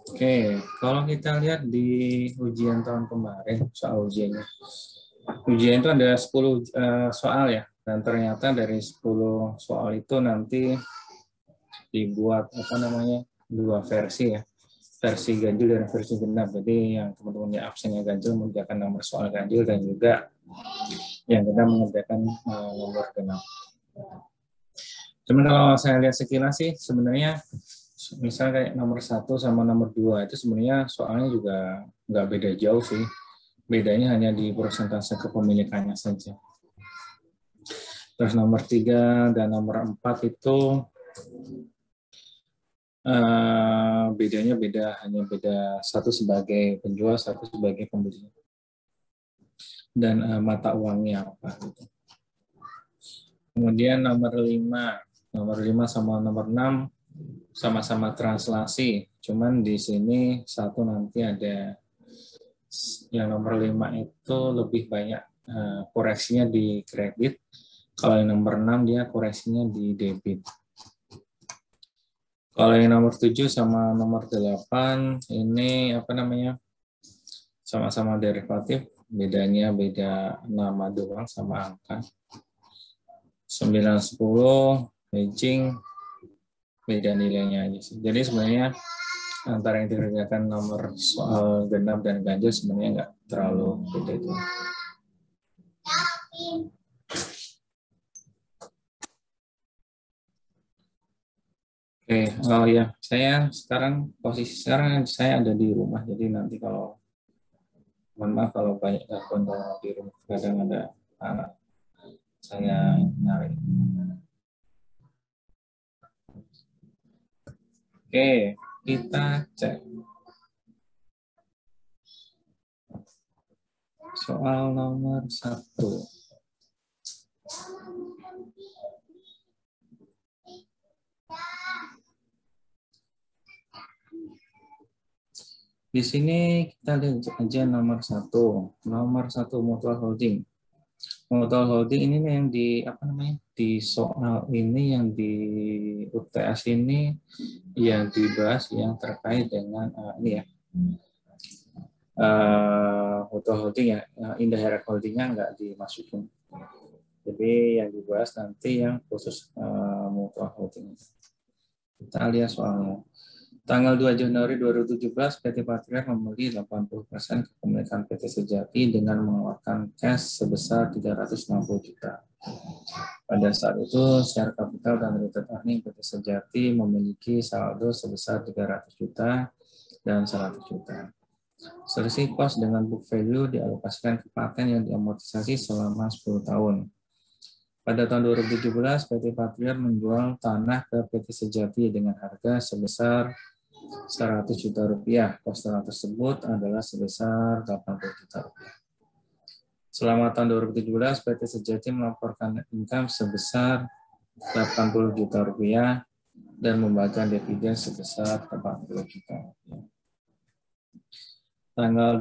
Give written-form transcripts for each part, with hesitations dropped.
Oke, kalau kita lihat di ujian tahun kemarin, soal ujiannya. Ujian itu ada 10 soal ya, dan ternyata dari 10 soal itu nanti dibuat apa namanya dua versi ya, versi ganjil dan versi genap. Jadi yang teman-teman yang absennya ganjil mengerjakan nomor soal ganjil dan juga yang genap mengerjakan nomor genap. Cuman kalau saya lihat sekilas sih sebenarnya misal kayak nomor 1 sama nomor 2 itu sebenarnya soalnya juga nggak beda jauh sih. Bedanya hanya di persentase kepemilikannya saja. Terus nomor 3 dan nomor 4 itu bedanya hanya beda satu sebagai penjual, satu sebagai pembeli. Dan mata uangnya apa gitu. Kemudian nomor 5 sama nomor 6 sama-sama translasi. Cuman di sini satu nanti ada yang nomor 5 itu lebih banyak koreksinya di kredit. Kalau yang nomor 6 dia koreksinya di debit. Kalau yang nomor 7 sama nomor 8 ini apa namanya? Sama-sama derivatif, bedanya beda nama doang sama angka. 9, 10 hedging beda nilainya aja sih. Jadi sebenarnya antara yang dikerjakan nomor soal genap dan ganjil sebenarnya nggak terlalu beda itu. Oke, oh ya, posisi sekarang saya ada di rumah, jadi nanti kalau mohon maaf kalau banyak gangguan di rumah, kadang ada anak saya nyari. Oke, kita cek soal nomor 1. Di sini kita lihat aja nomor 1. Nomor 1 mutual holding. Mutual holding ini yang di apa namanya? Di soal ini yang di UTS ini yang dibahas yang terkait dengan ini ya. Mutual holding ya, indirect holdingnya nggak dimasukin. Jadi yang dibahas nanti yang khusus mutual holding. Kita lihat soalnya. Tanggal 2 Januari 2017, PT Patriarch membeli 80% kepemilikan PT Sejati dengan mengeluarkan cash sebesar 360 juta. Pada saat itu, share capital dan related earning PT Sejati memiliki saldo sebesar 300 juta dan 100 juta. Selisih cost dengan book value dialokasikan ke paten yang diamortisasi selama 10 tahun. Pada tahun 2017, PT Patriarch menjual tanah ke PT Sejati dengan harga sebesar 100 juta rupiah. Kos tanah tersebut adalah sebesar 80 juta rupiah. Selama tahun 2017, PT Sejati melaporkan income sebesar 80 juta rupiah dan membagikan dividen sebesar 40 juta rupiah. Tanggal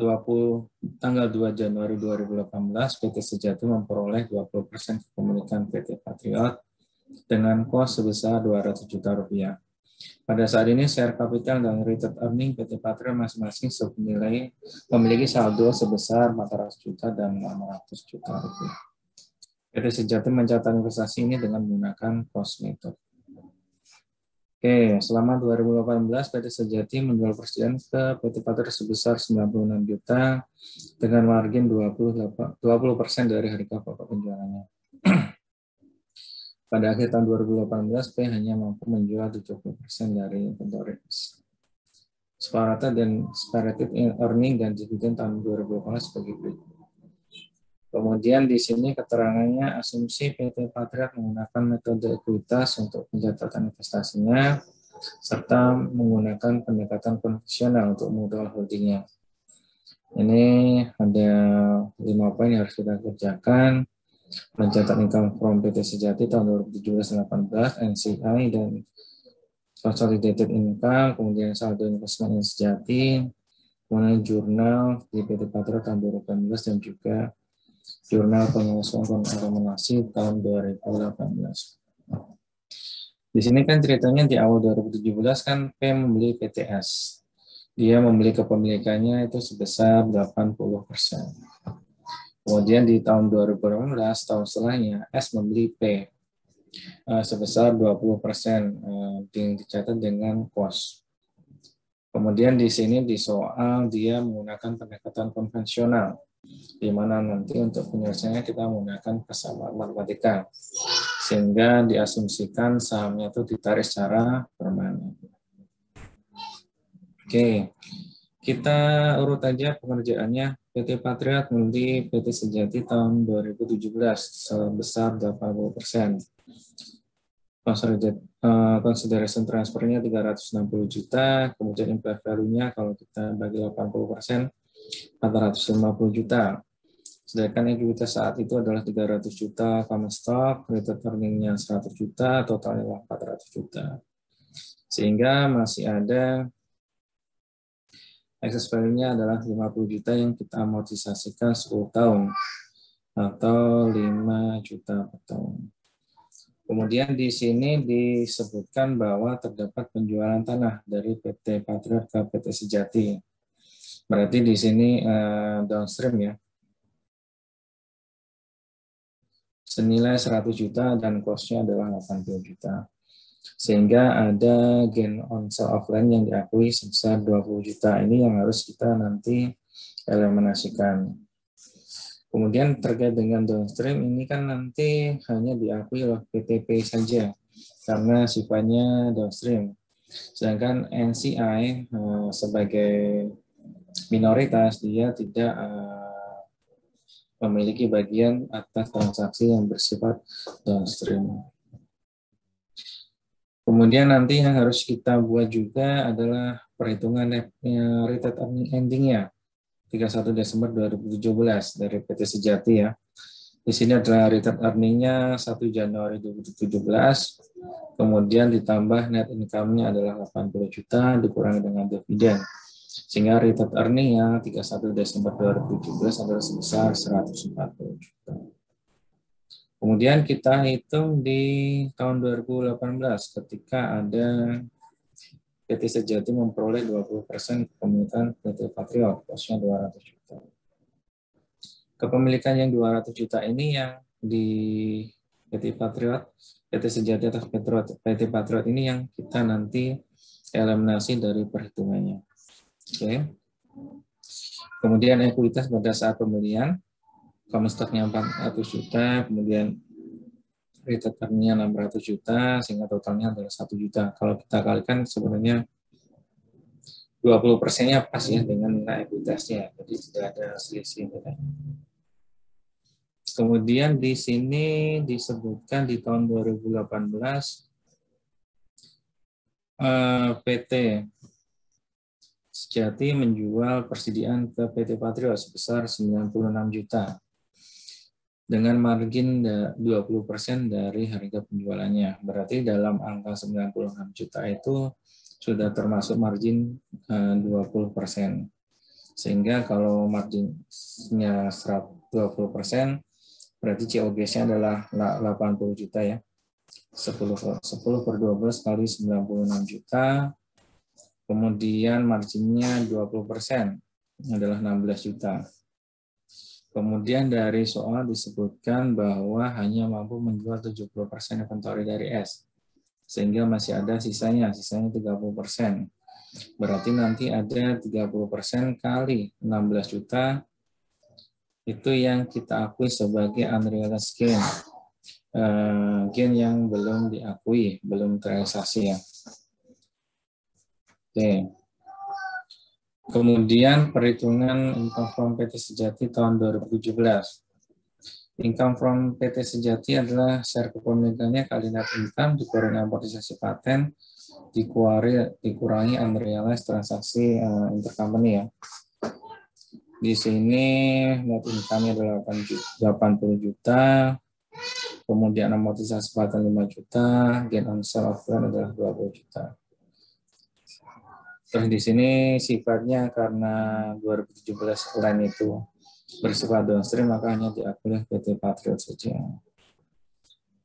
2 Januari 2018, PT Sejati memperoleh 20% kepemilikan PT Patriot dengan kos sebesar 200 juta rupiah. Pada saat ini, share capital dan related earning PT Patriot masing-masing memiliki saldo sebesar 400 juta dan 600 juta rupiah. PT Sejati mencatat investasi ini dengan menggunakan cost method. Oke, selama 2018, PT Sejati menjual persediaan ke PT Patriot sebesar 96 juta dengan margin 20% dari harga pokok penjualannya. Pada akhir tahun 2018, P hanya mampu menjual 70% dari inventory. Separated earning dan dividen tahun 2018 sebagai berikut. Kemudian di sini keterangannya asumsi PT Patriot menggunakan metode ekuitas untuk pencatatan investasinya serta menggunakan pendekatan konvensional untuk modal holdingnya. Ini ada 5 poin yang harus kita kerjakan. Mencatat income from PT Sejati tahun 2017-18, NCI dan consolidated income, kemudian saldo investment Sejati, kemudian jurnal di PT Patriot tahun 2018 dan juga jurnal penyelesaian eliminasi tahun 2018. Di sini kan ceritanya di awal 2017 kan P membeli PTS. dia membeli kepemilikannya itu sebesar 80%. Kemudian di tahun 2018, tahun setelahnya, S membeli P sebesar 20%, yang dicatat dengan cost. Kemudian di sini di soal dia menggunakan pendekatan konvensional, di mana nanti untuk penyelesaiannya kita menggunakan persamaan matematika, sehingga diasumsikan sahamnya itu ditarik secara permanen. Oke, kita urut aja pengerjaannya. PT Patriot membeli PT Sejati tahun 2017 sebesar 80%. Consideration transfernya 360 juta, kemudian implied value-nya kalau kita bagi 80%, 450 juta. Sedangkan ekuitas saat itu adalah 300 juta common stock, retained earning-nya 100 juta, totalnya 400 juta. Sehingga masih ada excess value-nya adalah 50 juta yang kita amortisasikan 10 tahun atau 5 juta per tahun. Kemudian di sini disebutkan bahwa terdapat penjualan tanah dari PT Patriot ke PT Sejati. Berarti di sini downstream ya. Senilai 100 juta dan cost-nya adalah 80 juta. Sehingga ada gain on sale of land yang diakui sebesar 20 juta. Ini yang harus kita nanti eliminasikan. Kemudian terkait dengan downstream ini kan nanti hanya diakui oleh PTP saja karena sifatnya downstream. Sedangkan NCI sebagai minoritas dia tidak memiliki bagian atas transaksi yang bersifat downstream. Kemudian nanti yang harus kita buat juga adalah perhitungan retained earning ending-nya 31 Desember 2017 dari PT Sejati ya. Di sini adalah retained earning-nya 1 Januari 2017, kemudian ditambah net income-nya adalah 80 juta dikurangi dengan dividen. Sehingga retained earning-nya 31 Desember 2017 adalah sebesar 140 juta. Kemudian kita hitung di tahun 2018 ketika ada PT Sejati memperoleh 20% kepemilikan PT Patriot, kosnya 200 juta. Kepemilikan yang 200 juta ini yang di PT Patriot, PT Sejati atau PT Patriot ini yang kita nanti eliminasi dari perhitungannya. Oke. Kemudian ekuitas pada saat pembelian, common stock-nya 400 juta, kemudian retained earning-nya 600 juta, sehingga totalnya adalah 1 juta. Kalau kita kalikan sebenarnya 20%-nya pas ya dengan nilai ekuitasnya, jadi tidak ada selisih nilai. Kemudian di sini disebutkan di tahun 2018 PT Sejati menjual persediaan ke PT Patriot sebesar 96 juta. Dengan margin 20% dari harga penjualannya. Berarti dalam angka 96 juta itu sudah termasuk margin 20%. Sehingga kalau marginnya 20%, berarti COGS-nya adalah 80 juta ya. 10 per 12 kali 96 juta. Kemudian marginnya 20% adalah 16 juta. Kemudian dari soal disebutkan bahwa hanya mampu menjual 70% inventory dari S. Sehingga masih ada sisanya 30%. Berarti nanti ada 30% kali 16 juta, itu yang kita akui sebagai unrealized gain. Gain yang belum diakui, belum terrealisasi ya. Oke. Kemudian perhitungan income from PT Sejati tahun 2017. Income from PT Sejati adalah share kepemilikannya kali net income dikurangi amortisasi paten dikurangi unrealized transaksi intercompany ya. Di sini net income-nya adalah 80 juta, kemudian amortisasi paten 5 juta, gain on sale of land adalah 20 juta. Terus di sini sifatnya karena 2017 land itu bersifat downstream, maka hanya diakui oleh PT Patriot saja.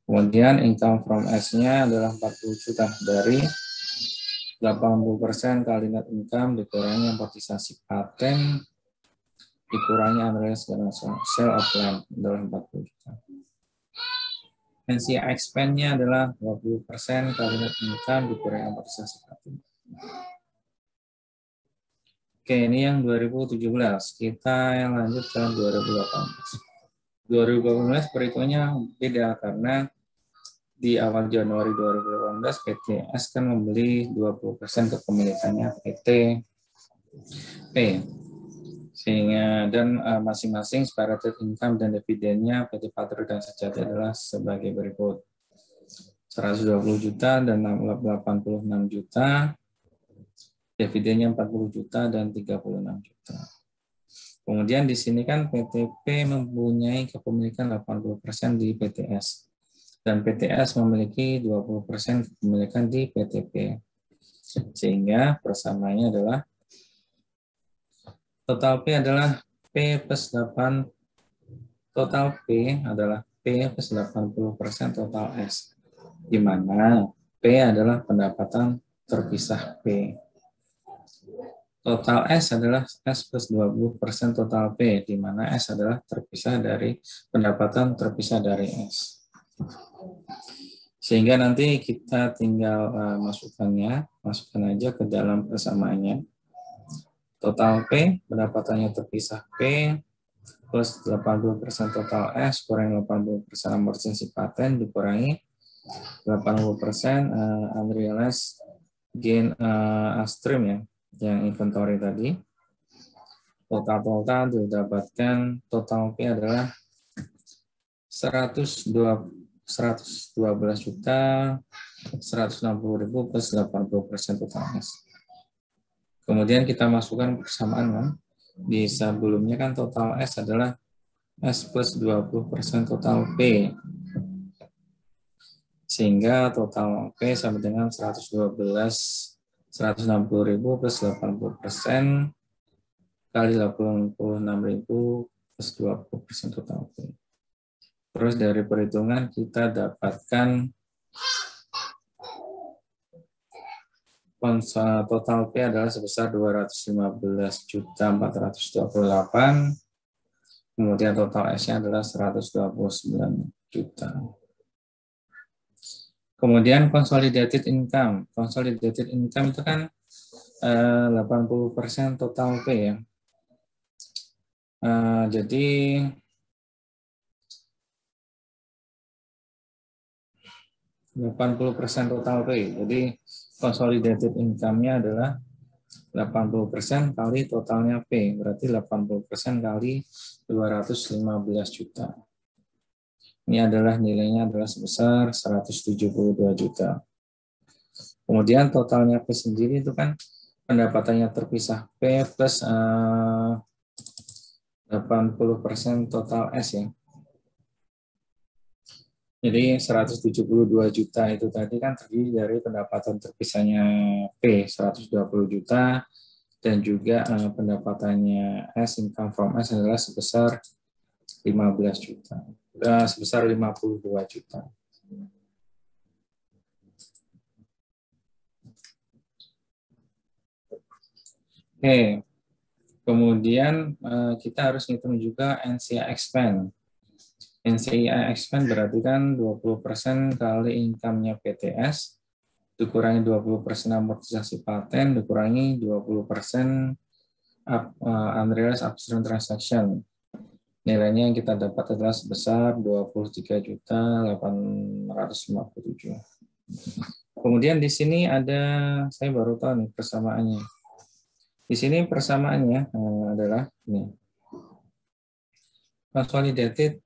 Kemudian income from S-nya adalah 40 juta dari 80% kali net income dikurangi amortisasi paten dikurangi unrealized gain on sale of land adalah 40 juta. NCI expense-nya adalah 20% kali net income dikurangi amortisasi paten. Oke, ini yang 2017. Kita yang lanjut ke 2018. 2018 perhitungannya beda karena di awal Januari 2018 PTS kan membeli 20% kepemilikannya PT P. Sehingga dan masing-masing separated income dan dividennya PT Patrio dan Sejati adalah sebagai berikut. 120 juta dan 86 juta. Dividennya 40 juta dan 36 juta. Kemudian di sini kan PTP mempunyai kepemilikan 80% di PTS. Dan PTS memiliki 20% kepemilikan di PTP. Sehingga persamaannya adalah total P adalah P plus 8, total P adalah P plus 80% total S. Di mana P adalah pendapatan terpisah P. Total S adalah S plus 20% total P, di mana S adalah terpisah dari pendapatan terpisah dari S. Sehingga nanti kita tinggal masukkan aja ke dalam persamaannya. Total P, pendapatannya terpisah P, plus 80% total S, kurangi 80% amortisasi paten, dikurangi 80% unrealized gain upstream ya, yang inventory tadi. Total didapatkan total P adalah 112 juta 160.000 plus 80% total S. Kemudian kita masukkan persamaan kan. Di sebelumnya kan total S adalah S plus 20% total P. Sehingga total P sama dengan 160.000 plus 80% kali 86.000 plus 20% total P. Terus dari perhitungan kita dapatkan total P adalah sebesar 215.428. Kemudian total S-nya adalah 129 juta. Kemudian consolidated income. Consolidated income itu kan 80% total P ya. Jadi %, total P. Jadi consolidated income-nya adalah 80% kali totalnya P. Berarti 80% kali 215 juta. Ini adalah nilainya adalah sebesar 172 juta. Kemudian totalnya P sendiri itu kan pendapatannya terpisah P plus 80% total S ya. Jadi 172 juta itu tadi kan terdiri dari pendapatan terpisahnya P 120 juta dan juga pendapatannya S, income from S adalah sebesar 15 juta. Sebesar 52 juta. Oke. Kemudian kita harus ngitung juga NCI expense. NCI expense berarti kan 20% kali income-nya PTS, dikurangi 20% amortisasi paten, dikurangi 20% unrealized upstream transaction. Nilainya yang kita dapat adalah sebesar 23.857. Kemudian di sini ada, saya baru tahu nih persamaannya. Di sini persamaannya adalah ini. Consolidated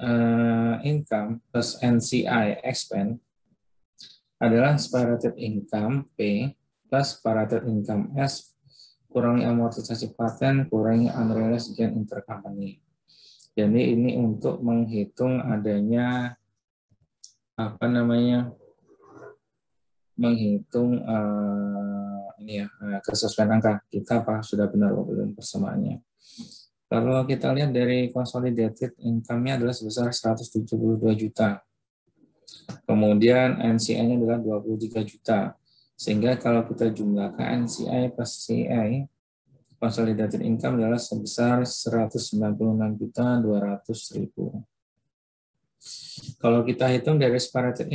income plus NCI expense adalah separated income P plus separated income S kurangi amortisasi paten kurangi unrealized gain intercompany. Jadi ini untuk menghitung adanya menghitung kesesuaian angka kita apakah sudah benar atau belum persamaannya. Kalau kita lihat dari consolidated income-nya adalah sebesar 172 juta. Kemudian NCI-nya adalah 23 juta. Sehingga kalau kita jumlahkan NCI plus CI, consolidated income adalah sebesar 196.200.000. Kalau kita hitung dari separated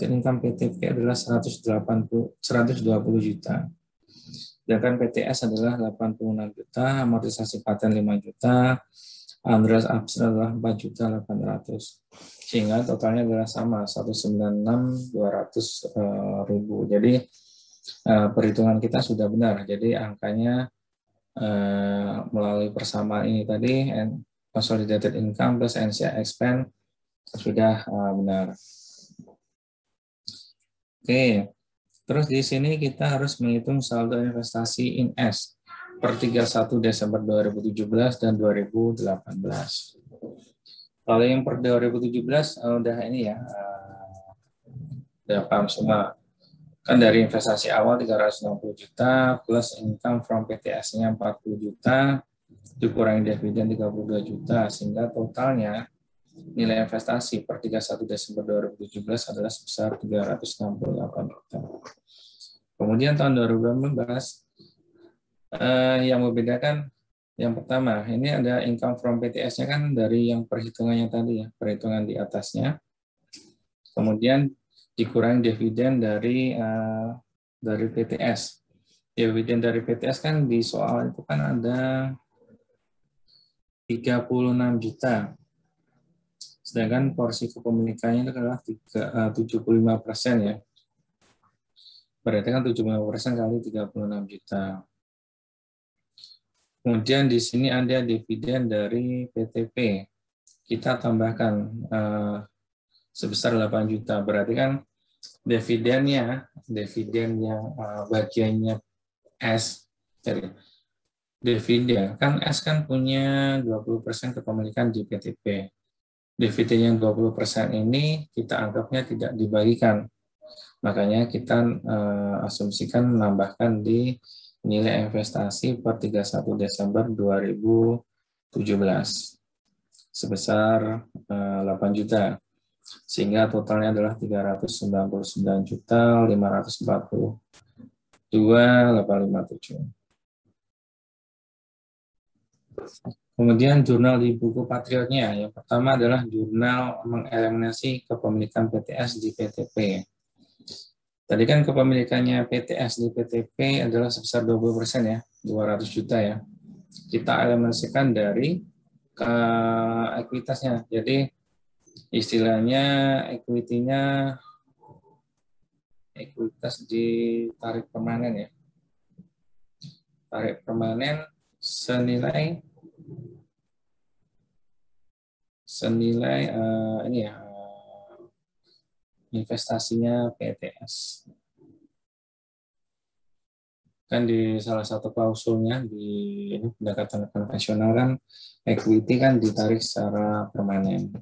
income PTP adalah 120 juta. Sedangkan PTS adalah 86 juta, amortisasi paten 5 juta, Andreas Abstrak adalah 4.800.000. Sehingga totalnya adalah sama, 196.200.000. Jadi perhitungan kita sudah benar. Jadi angkanya melalui persamaan ini tadi, consolidated income plus NCI expense sudah benar. Oke, terus di sini kita harus menghitung saldo investasi in S per 31 Desember 2017 dan 2018. Kalau yang per 2017 udah ini ya, udah paham semua. Kan dari investasi awal 360 juta plus income from PTS-nya 40 juta dikurangi dividen 32 juta sehingga totalnya nilai investasi per 31 Desember 2017 adalah sebesar 368 juta. Kemudian tahun 2018 yang membedakan yang pertama, ini ada income from PTS-nya kan dari yang perhitungannya tadi ya, perhitungan di atasnya. Kemudian dikurangi dividen dari PTS. Dividen dari PTS kan di soal itu kan ada 36 juta. Sedangkan porsi kepemilikannya itu adalah 75% ya. Berarti kan 75% kali 36 juta. Kemudian di sini ada dividen dari PTP. Kita tambahkan sebesar 8 juta. Berarti kan dividen yang bagiannya S, dividen kan S kan punya 20% kepemilikan di PTP. Dividen yang 20% ini kita anggapnya tidak dibagikan. Makanya kita asumsikan menambahkan di nilai investasi per 31 Desember 2017 sebesar 8 juta. Sehingga totalnya adalah 399.542.857. Kemudian jurnal di buku Patriotnya. Yang pertama adalah jurnal mengeliminasi kepemilikan PTS di PTP. Tadi kan kepemilikannya PTS di PTP adalah sebesar 20% ya, 200 juta ya. Kita eliminasikan dari ekuitasnya. Jadi istilahnya ekuitas di tarik permanen ya. Tarik permanen senilai ini ya, investasinya PTS. Kan di salah satu klausulnya di pendekatan konvensional kan equity kan ditarik secara permanen.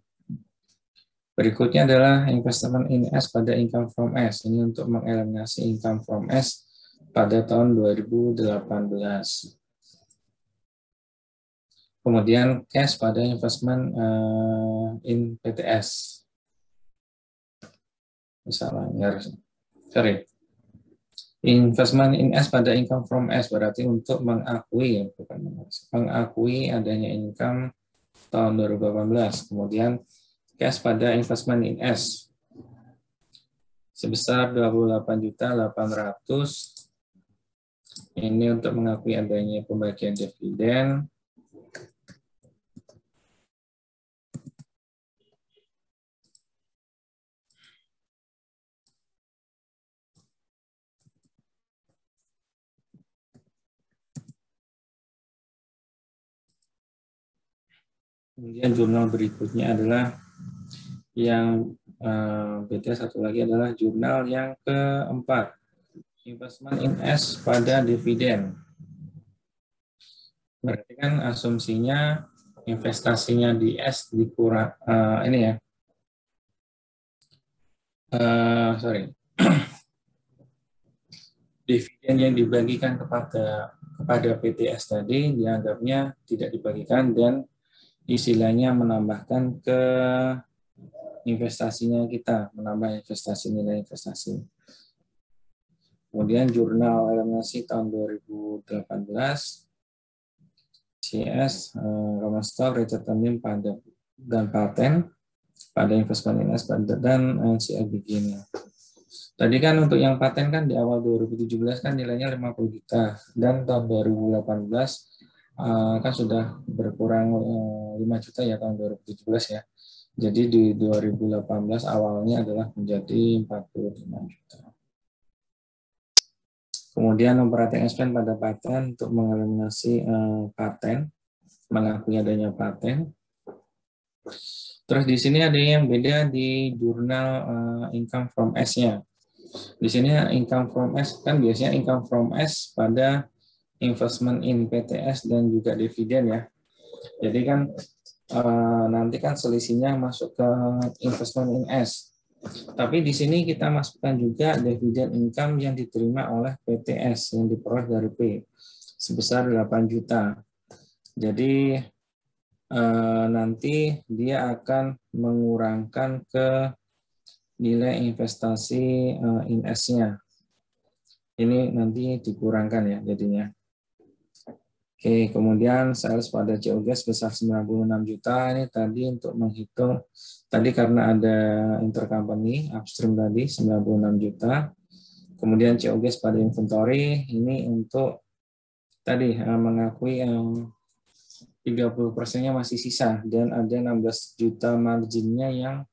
Berikutnya adalah investment in S pada income from S. Ini untuk mengeliminasi income from S pada tahun 2018. Kemudian cash pada investment in PTS. Misalnya, investment in S pada income from S berarti untuk mengakui adanya income tahun 2018. Kemudian cash pada investment in S sebesar 28.800.000. Ini untuk mengakui adanya pembagian dividen. Kemudian jurnal berikutnya adalah yang beda satu lagi adalah jurnal yang keempat, investment in S pada dividen. Berarti kan asumsinya investasinya di S dikurang ini ya. Dividen yang dibagikan kepada PTS tadi dianggapnya tidak dibagikan dan istilahnya menambahkan ke investasinya kita, menambah investasi nilai investasi. Kemudian jurnal eliminasi tahun 2018, CS, common stock, return NIM dan paten pada investment INS dan NCI begini. Tadi kan untuk yang paten kan di awal 2017 kan nilainya 50 juta dan tahun 2018 kan sudah berkurang 5 juta ya tahun 2017 ya. Jadi di 2018 awalnya adalah menjadi 45 juta. Kemudian operating expense pada paten untuk mengeliminasi paten, mengakui adanya paten. Terus di sini ada yang beda di jurnal income from S-nya. Di sini income from S kan biasanya income from S pada investment in PTS dan juga dividen ya. Jadi kan nanti kan selisihnya masuk ke investment in S. Tapi di sini kita masukkan juga dividen income yang diterima oleh PTS yang diperoleh dari P sebesar 8 juta. Jadi nanti dia akan mengurangkan ke nilai investasi in S-nya. Ini nanti dikurangkan ya jadinya. Oke, kemudian sales pada COG sebesar 96 juta. Ini tadi untuk menghitung, tadi karena ada intercompany, upstream tadi 96 juta. Kemudian COG pada inventory, ini untuk tadi mengakui 30%-nya masih sisa. Dan ada 16 juta marginnya yang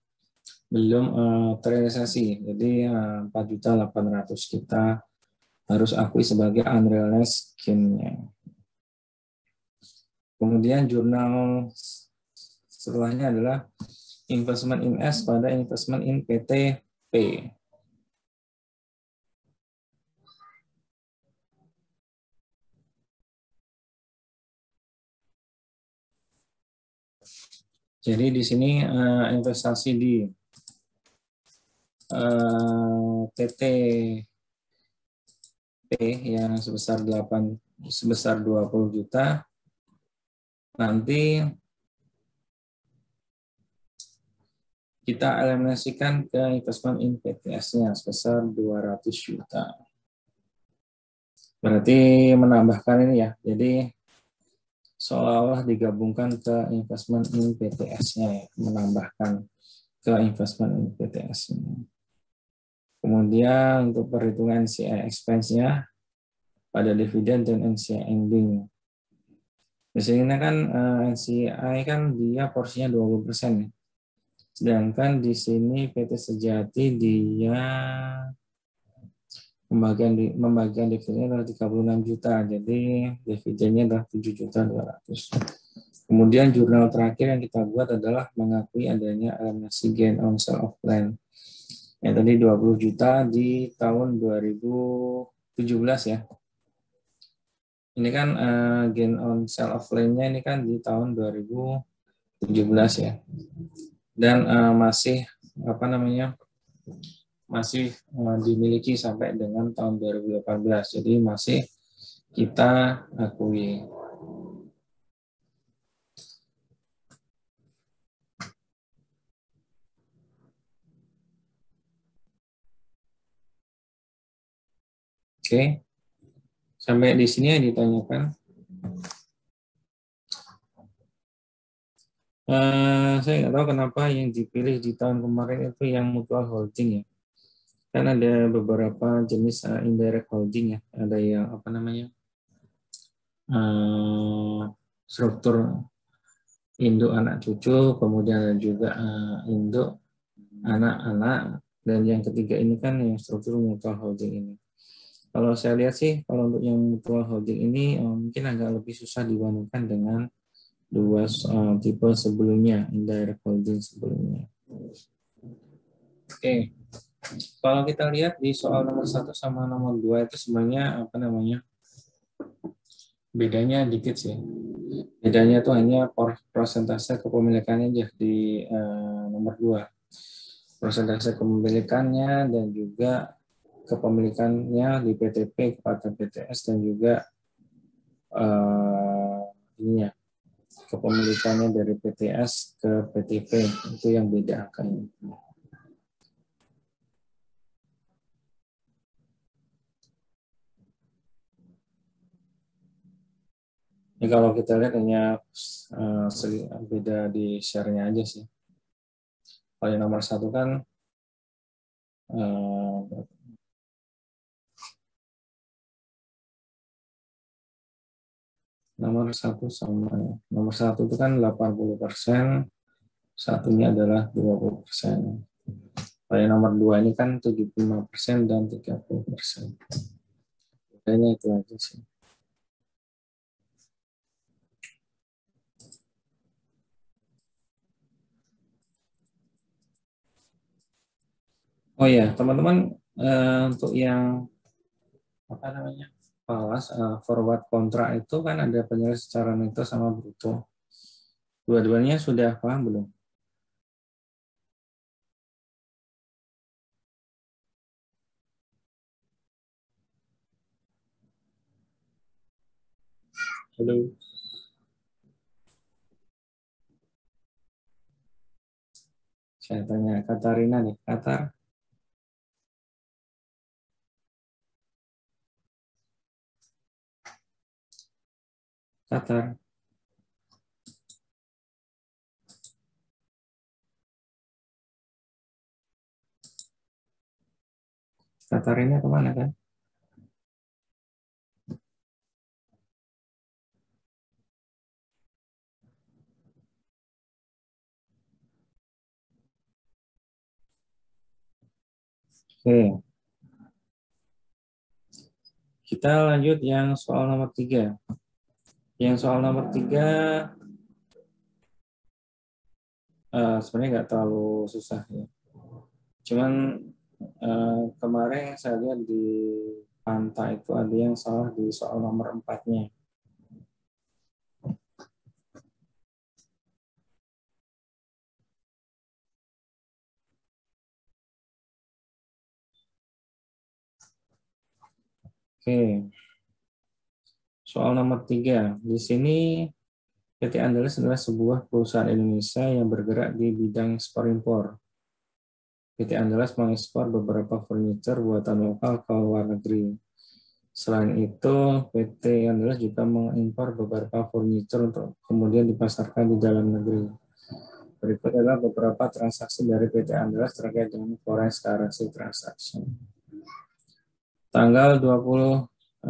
belum terrealisasi. Jadi 4.800.000 kita harus akui sebagai unrealized gain-nya. Kemudian jurnal setelahnya adalah investment in S pada investment in PTP. Jadi di sini investasi di TTP yang sebesar 20 juta. Nanti kita eliminasikan ke investment in PTS-nya sebesar 200 juta. Berarti menambahkan ini ya. Jadi seolah-olah digabungkan ke investment in PTS-nya ya, menambahkan ke investment in PTS-nya. Kemudian untuk perhitungan NCI expense-nya pada dividen dan NCI ending. Biasanya kan NCI kan dia porsinya 20%. Ya. Sedangkan di sini PT Sejati dia membagian dividennya adalah 36 juta. Jadi dividennya adalah 7.200.000. Kemudian jurnal terakhir yang kita buat adalah mengakui adanya eliminasi gain on sale of land. Yang tadi 20 juta di tahun 2017 ya. Ini kan gain on sale of land-nya ini kan di tahun 2017 ya. Dan masih masih dimiliki sampai dengan tahun 2018. Jadi masih kita akui. Oke. Sampai di sini yang ditanyakan. Saya nggak tahu kenapa yang dipilih di tahun kemarin itu yang mutual holding ya. Kan ada beberapa jenis indirect holding ya. Ada yang struktur induk anak cucu, kemudian ada juga induk anak-anak, dan yang ketiga ini kan yang struktur mutual holding ini. Kalau saya lihat sih, kalau untuk yang mutual holding ini mungkin agak lebih susah dibandingkan dengan dua tipe sebelumnya, indirect holding sebelumnya. Oke, kalau kita lihat di soal nomor 1 sama nomor 2 itu sebenarnya bedanya dikit sih. Bedanya itu hanya persentase kepemilikannya aja di nomor 2. Persentase kepemilikannya dan juga kepemilikannya di PTP kepada PTS dan juga kepemilikannya dari PTS ke PTP itu yang beda angkanya. Ya, kalau kita lihat hanya beda di share-nya aja sih. Kalau yang nomor satu kan nomor satu sama ya. Nomor satu itu kan 80%, satunya adalah 20%. Kalau yang nomor dua ini kan 75% dan 30%. Kayaknya itu aja sih. Oh ya, teman-teman, untuk yang apa namanya falas forward kontrak itu kan ada penilaian secara neto sama bruto. Dua-duanya sudah paham belum? Halo, saya tanya Katarina nih, Katar, Katarina kemana kan? Oke, kita lanjut yang soal nomor 3. Yang soal nomor 3 sebenarnya nggak terlalu susah ya. Cuman kemarin saya lihat di Panta itu ada yang salah di soal nomor 4-nya. Oke, soal nomor 3. Di sini PT Andalas adalah sebuah perusahaan Indonesia yang bergerak di bidang ekspor impor. PT Andalas mengekspor beberapa furniture buatan lokal ke luar negeri. Selain itu, PT Andalas juga mengimpor beberapa furniture untuk kemudian dipasarkan di dalam negeri. Berikut adalah beberapa transaksi dari PT Andalas terkait dengan foreign currency transaction. Tanggal 20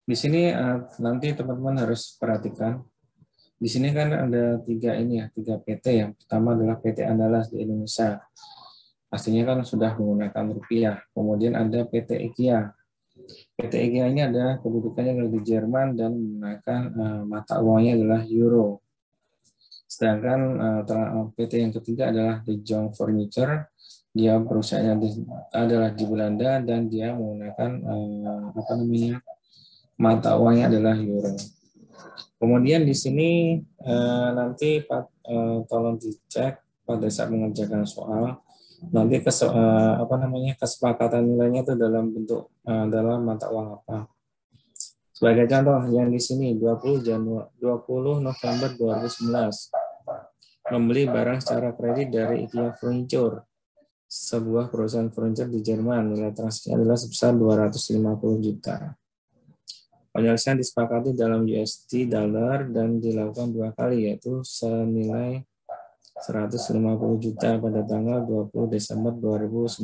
di sini nanti teman-teman harus perhatikan. Di sini kan ada tiga PT. Yang pertama adalah PT Andalas di Indonesia. Pastinya kan sudah menggunakan rupiah. Kemudian ada PT IKEA. PT IKEA ini ada kedudukannya di Jerman dan menggunakan mata uangnya adalah euro. Sedangkan PT yang ketiga adalah De Jong Furniture. Dia perusahaannya adalah di Belanda dan dia menggunakan mata uangnya adalah euro. Kemudian di sini nanti tolong dicek pada saat mengerjakan soal. Nanti kesepakatan nilainya itu dalam bentuk dalam mata uang apa. Sebagai contoh yang di sini 20 November 2019 membeli barang secara kredit dari IKEA Furniture, sebuah perusahaan furniture di Jerman. Nilai transaksinya adalah sebesar 250 juta. Penyelesaian disepakati dalam USD dollar dan dilakukan 2 kali, yaitu senilai 150 juta pada tanggal 20 Desember 2019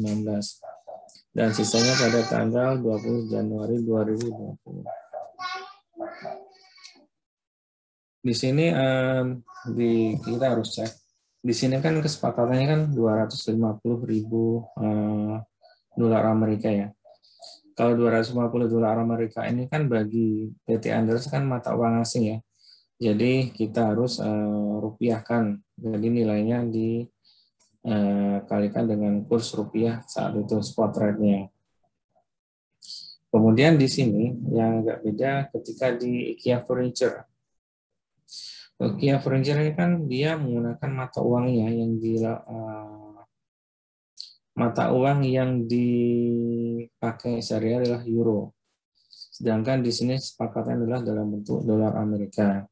dan sisanya pada tanggal 20 Januari 2020. Di sini kita harus cek. Di sini kan kesepakatannya kan 250.000 dolar Amerika ya. Kalau 250 dolar Amerika ini kan bagi PT Andalas kan mata uang asing ya. Jadi kita harus rupiahkan. Jadi nilainya dikalikan dengan kurs rupiah saat itu spot rate-nya. Kemudian di sini yang agak beda ketika di IKEA Furniture. IKEA Furniture ini kan dia menggunakan mata uang yang dipakai sehari-hari adalah euro. Sedangkan di sini sepakatnya adalah dalam bentuk dolar Amerika.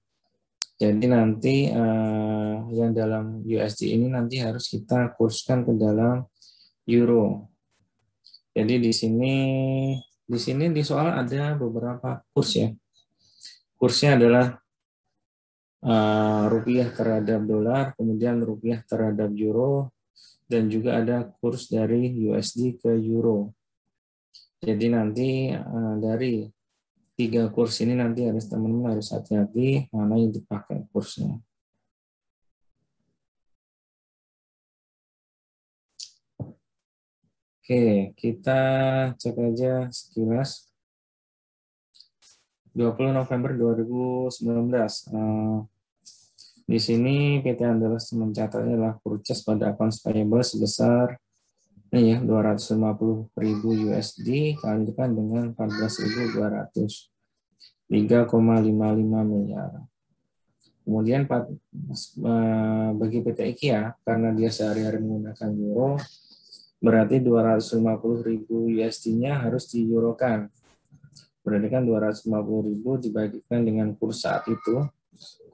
Jadi nanti yang dalam USD ini nanti harus kita kurskan ke dalam euro. Jadi di sini di soal ada beberapa kurs ya. kursnya adalah rupiah terhadap dolar, kemudian rupiah terhadap euro, dan juga ada kurs dari USD ke euro. Jadi nanti dari 3 kurs ini nanti teman-teman harus hati-hati mana yang dipakai kursnya. Oke, kita cek aja sekilas. 20 November 2019. Di sini PT Andalas mencatatnya adalah purchase pada accounts payable sebesar ini ya 250.000 USD kalikan dengan 14.200, 3,55 miliar. Kemudian bagi PT IKEA karena dia sehari-hari menggunakan euro, berarti 250.000 USD-nya harus dieurokan. Berarti kan 250.000 dibagikan dengan kurs saat itu.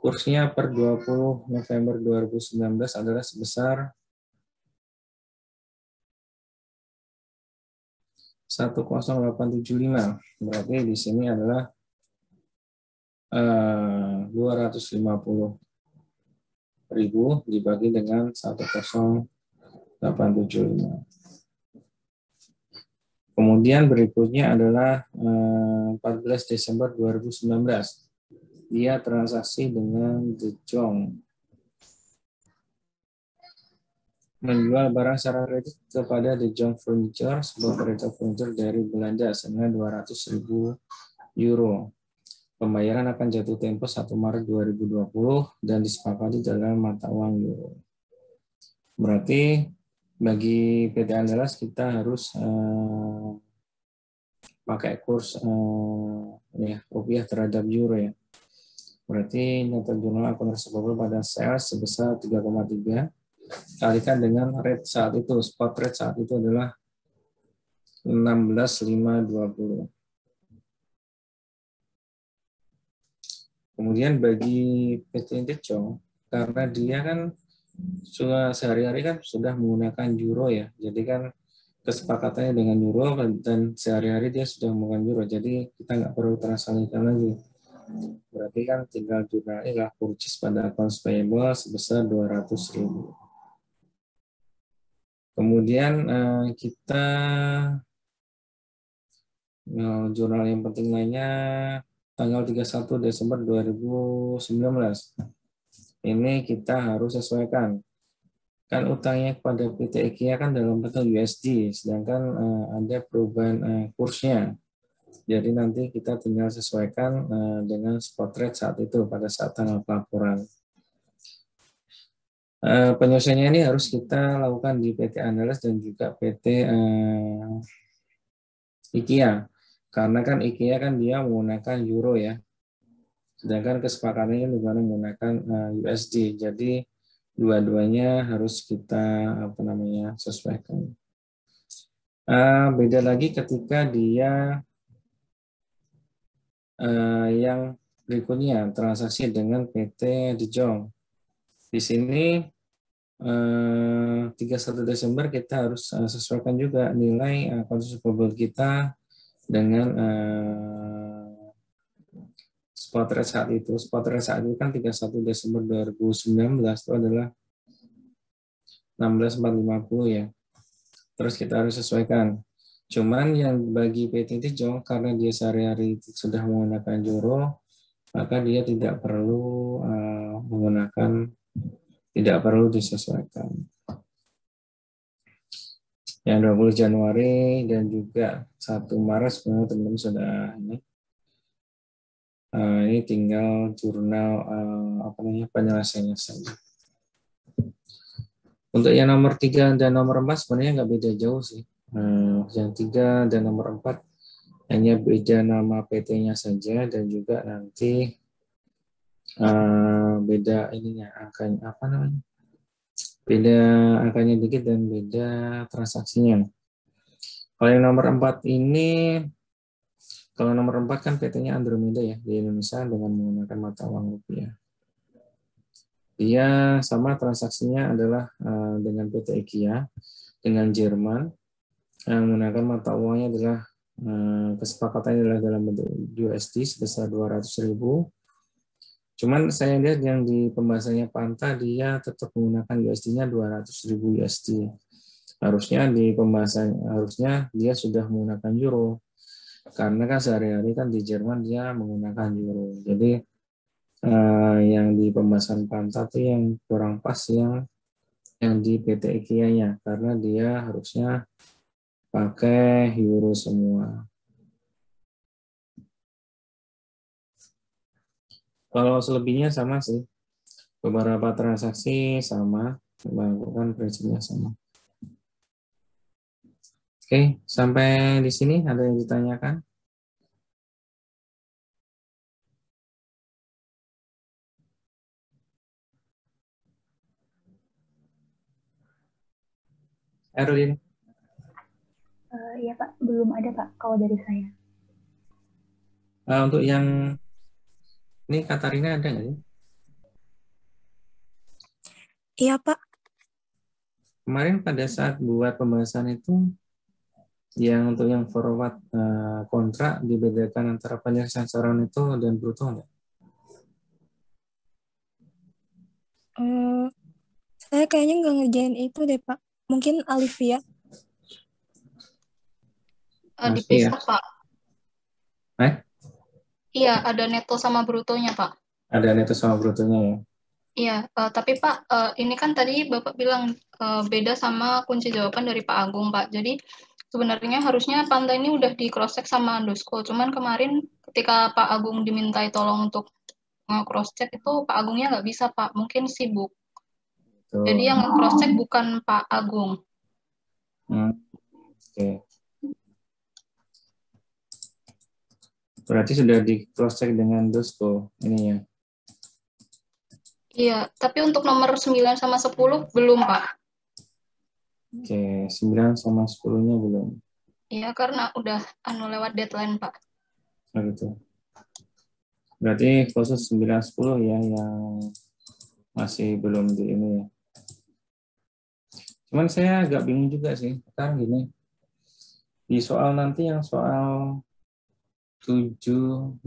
Kursnya per 20 November 2019 adalah sebesar 10875. Berarti di sini adalah 250.000 dibagi dengan 10875. Kemudian berikutnya adalah 14 Desember 2019. Dia transaksi dengan De Jong. Menjual barang secara kredit kepada De Jong Furniture, sebuah operator furniture dari Belanda senilai 200.000 euro. Pembayaran akan jatuh tempo 1 Maret 2020 dan disepakati dalam mata uang euro. Berarti bagi PT Andalas kita harus pakai kurs rupiah terhadap euro ya. Berarti nota jurnal akun receivable pada sales sebesar 3,3 kalikan dengan rate saat itu, spot rate saat itu adalah 16.520. Kemudian bagi PT De Jong, karena dia kan sudah sehari-hari kan sudah menggunakan euro ya, jadi kan kesepakatannya dengan euro dan sehari-hari dia sudah menggunakan euro, jadi kita nggak perlu transaksikan lagi. Berarti kan tinggal jurnalnya purchase pada accounts payable sebesar 200.000. Kemudian kita jurnal yang penting lainnya tanggal 31 Desember 2019. Ini kita harus sesuaikan. Kan utangnya kepada PT IKEA kan dalam bentuk USD, sedangkan ada perubahan kursnya. Jadi nanti kita tinggal sesuaikan dengan spot rate saat itu pada saat tanggal pelaporan. Penyesuaiannya ini harus kita lakukan di PT Andalas dan juga PT IKEA. Karena kan IKEA kan dia menggunakan euro ya. Sedangkan kesepakatannya juga menggunakan USD. Jadi dua-duanya harus kita sesuaikan. Beda lagi ketika dia yang berikutnya transaksi dengan PT De Jong. Di sini 31 Desember kita harus sesuaikan juga nilai accounts receivable kita dengan spot rate saat itu. Spot rate saat itu kan 31 Desember 2019 itu adalah 16.450 ya. Terus kita harus sesuaikan. Cuman yang bagi PT De Jong karena dia sehari-hari sudah menggunakan euro, maka dia tidak perlu tidak perlu disesuaikan. Yang 20 Januari dan juga 1 Maret sebenarnya teman-teman sudah ini tinggal jurnal penyelesaiannya saja. Untuk yang nomor 3 dan nomor 4 sebenarnya nggak beda jauh sih. Yang 3 dan nomor 4 hanya beda nama PT-nya saja dan juga nanti beda ininya angkanya beda angkanya dikit dan beda transaksinya. Kalau yang nomor 4 ini, kalau nomor 4 kan PT-nya Andromeda ya di Indonesia dengan menggunakan mata uang rupiah. Dia sama transaksinya adalah dengan PT IKEA dengan Jerman yang menggunakan mata uangnya adalah kesepakatannya adalah dalam bentuk USD sebesar 200.000 Cuman saya lihat yang di pembahasannya Panta dia tetap menggunakan USD-nya 200.000 USD. Harusnya di pembahasan harusnya dia sudah menggunakan euro. Karena kan sehari-hari kan di Jerman dia menggunakan euro. Jadi yang di pembahasan Panta itu yang kurang pas yang di PT IKEA-nya karena dia harusnya pakai euro semua. Kalau selebihnya sama sih. Beberapa transaksi sama, melakukan prinsipnya sama. Oke, sampai di sini ada yang ditanyakan? Erwin? Iya Pak, belum ada Pak kalau dari saya. Untuk yang ini Katarina ada nggak sih? Iya Pak. Kemarin pada saat buat pembahasan itu, yang untuk yang forward kontrak dibedakan antara penyelesaian sasaran itu dan bruto nggak? Saya kayaknya nggak ngerjain itu deh Pak. Mungkin Alivia. Dipisah, Ya. Pak. Iya, ada neto sama brutonya, Pak. Ada neto sama brutonya ya? Iya, tapi Pak, ini kan tadi Bapak bilang beda sama kunci jawaban dari Pak Agung, Pak. Jadi sebenarnya harusnya Panta ini udah di cross check sama Andosko. Cuman kemarin ketika Pak Agung dimintai tolong untuk cross check itu Pak Agungnya nggak bisa, Pak. Mungkin sibuk. Tuh. Jadi yang cross check bukan Pak Agung. Oke. Berarti sudah di cross check dengan Dosko ini ya? Iya, tapi untuk nomor 9 sama 10 belum, Pak. Oke, 9 sama 10-nya belum. Iya, karena udah lewat deadline, Pak. Nah, gitu. Berarti khusus 9 10 ya yang masih belum di ini ya. Cuman saya agak bingung juga sih. Sekarang gini. Di soal nanti yang soal 7,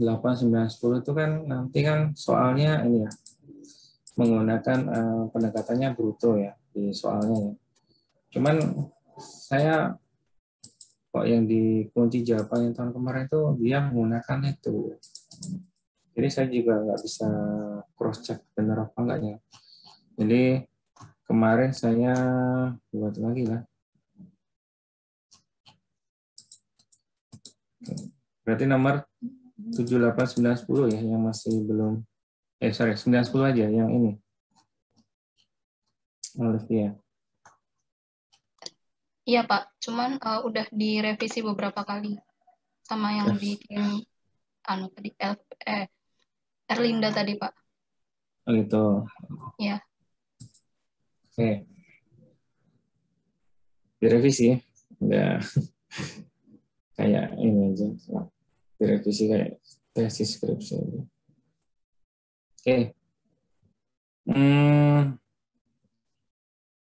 8, 9, 10 itu kan nanti kan soalnya ini ya. Menggunakan pendekatannya bruto ya di soalnya ya. Cuman saya kok yang di kunci jawaban yang tahun kemarin itu dia menggunakan itu. Jadi saya juga nggak bisa cross check benar apa enggaknya. Jadi kemarin saya buat lagi lah. Berarti nomor 7, 8, 9, 10 ya yang masih belum. 9, 10 aja yang ini. Olivia. Iya Pak, cuman udah direvisi beberapa kali sama yang di tim tadi Erlinda tadi Pak. Oh gitu. Iya. Oke. Direvisi ya. Udah kayak ini aja. Direvisi kayak tesis skripsi. Oke.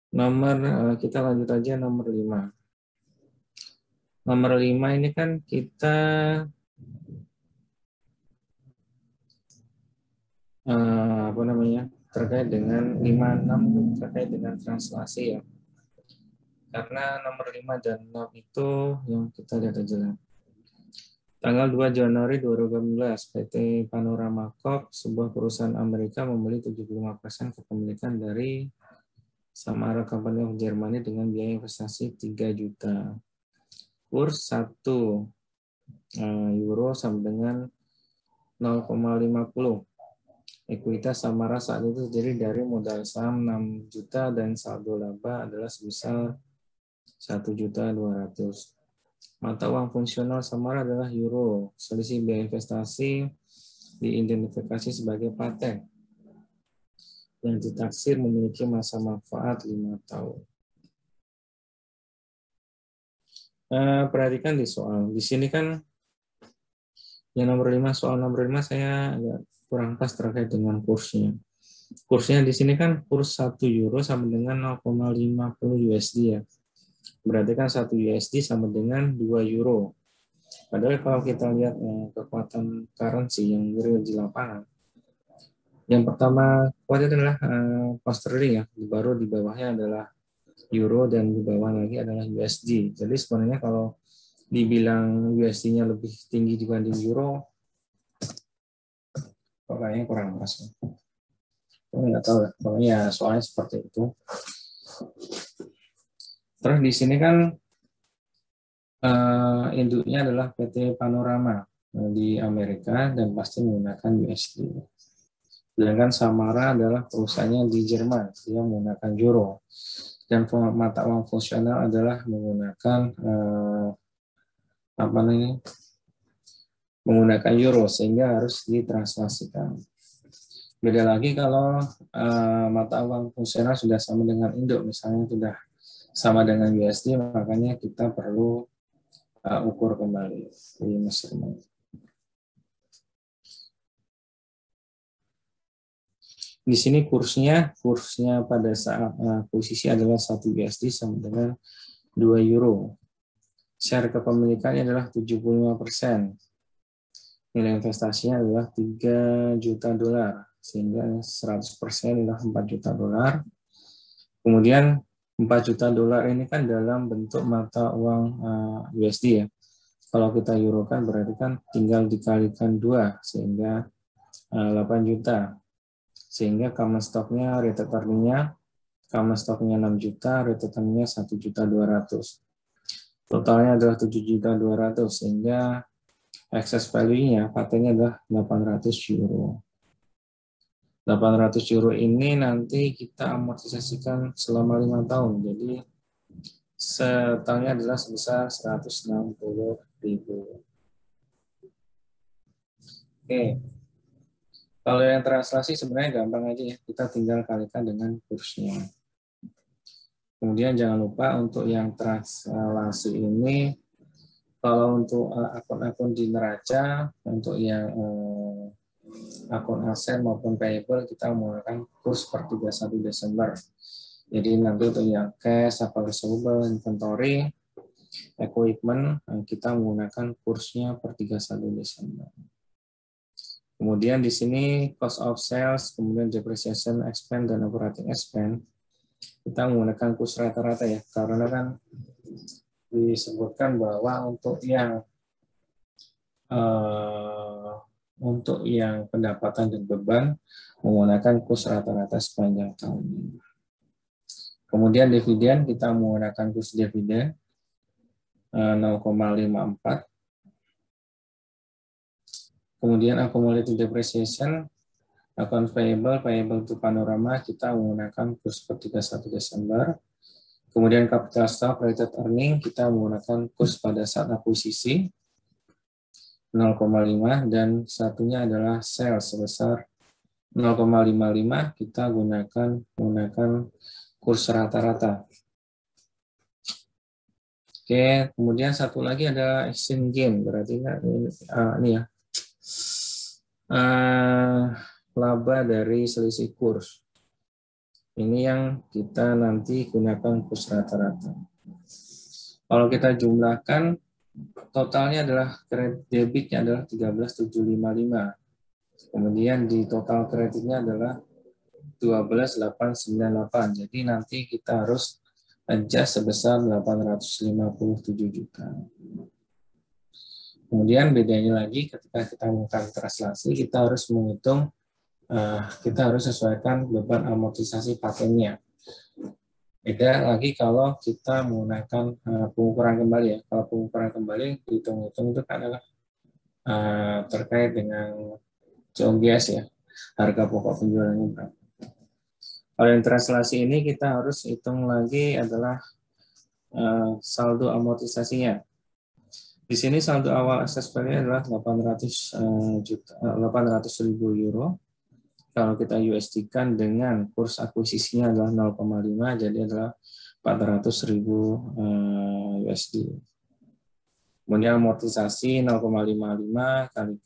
Nomor kita lanjut aja nomor 5. Nomor 5 ini kan kita apa namanya? Terkait dengan 56 terkait dengan translasi ya. Karena nomor 5 dan 6 itu yang kita lihat aja lah. Tanggal 2 Januari 2018, PT Panorama Corp, sebuah perusahaan Amerika membeli 75% kepemilikan dari Samara Company of Germany dengan biaya investasi 3 juta. Kurs 1 euro sama dengan 0,50. Ekuitas Samara saat itu terdiri dari modal saham 6 juta dan saldo laba adalah sebesar 1.200.000. Mata uang fungsional Samara adalah euro. Selisih biaya investasi diidentifikasi sebagai paten yang ditaksir memiliki masa manfaat 5 tahun. Perhatikan di soal. Di sini kan yang nomor 5, soal nomor 5 saya agak kurang pas terkait dengan kursnya. Kursnya di sini kan kurs 1 euro sama dengan 0,50 USD ya. Berarti kan 1 USD sama dengan 2 euro. Padahal kalau kita lihat kekuatan currency yang real di lapangan, Yang pertama kuat adalah pound sterling ya, baru di bawahnya adalah euro dan di bawah lagi adalah USD. Jadi sebenarnya kalau dibilang USD-nya lebih tinggi dibanding euro, kok kayaknya kurang pas. Saya nggak tahu ya, pokoknya soalnya seperti itu. Terus di sini kan induknya adalah PT Panorama di Amerika dan pasti menggunakan USD. Sedangkan Samara adalah perusahaannya di Jerman, dia menggunakan euro. Dan mata uang fungsional adalah menggunakan menggunakan euro, sehingga harus ditranslasikan. Beda lagi kalau mata uang fungsional sudah sama dengan induk, misalnya sudah sama dengan USD, makanya kita perlu ukur kembali di measurement. Di sini kursnya pada saat posisi adalah 1 USD sama dengan 2 euro. Share kepemilikannya adalah 75%. Nilai investasinya adalah 3 juta dolar, sehingga 100% adalah 4 juta dolar. Kemudian 4 juta dolar ini kan dalam bentuk mata uang USD ya. Kalau kita euro kan berarti kan tinggal dikalikan 2, sehingga 8 juta. Sehingga common stock-nya, rated earning-nya, common stock-nya 6 juta, rated earning-nya 1.200.000. Totalnya adalah 7.200.000, sehingga excess value-nya patentnya adalah 800 euro. 800 euro ini nanti kita amortisasikan selama 5 tahun, jadi setahunnya adalah sebesar 160.000. Oke. Kalau yang translasi sebenarnya gampang aja ya, kita tinggal kalikan dengan kursnya. Kemudian jangan lupa untuk yang translasi ini, kalau untuk akun-akun di neraca, untuk yang akun aset maupun payable, kita menggunakan kurs per 31 Desember. Jadi nanti untuk yang cash, receivable, inventory, equipment, kita menggunakan kursnya per 31 Desember. Kemudian di sini cost of sales, kemudian depreciation expense dan operating expense, kita menggunakan kurs rata-rata ya, karena kan disebutkan bahwa untuk yang pendapatan dan beban menggunakan kurs rata-rata sepanjang tahun ini. Kemudian dividen, kita menggunakan kurs dividen 0,54. Kemudian accumulated depreciation, account payable to Panorama, kita menggunakan kurs per 31 Desember. Kemudian capital stock, rated earning, kita menggunakan kurs pada saat akuisisi 0,5, dan satunya adalah sales sebesar 0,55, kita menggunakan kurs rata-rata. Oke, kemudian satu lagi ada exchange gain, berarti ini ya. Laba dari selisih kurs. Ini yang kita nanti gunakan kurs rata-rata. Kalau kita jumlahkan, totalnya adalah debitnya adalah 13.755. Kemudian di total kreditnya adalah 12.898. Jadi nanti kita harus adjust sebesar 857 juta. Kemudian bedanya lagi ketika kita melakukan translasi, kita harus menghitung, kita harus sesuaikan beban amortisasi patennya. Beda lagi kalau kita menggunakan pengukuran kembali ya. Kalau pengukuran kembali dihitung-hitung itu kan adalah terkait dengan COGS ya, harga pokok penjualannya berapa. Kalau yang translasi ini kita harus hitung lagi adalah saldo amortisasinya. Di sini saldo awal access value adalah 800.000 euro. Kalau kita USD-kan dengan kurs akuisisinya adalah 0,5, jadi adalah 400.000 USD. Kemudian amortisasi 0,55 kali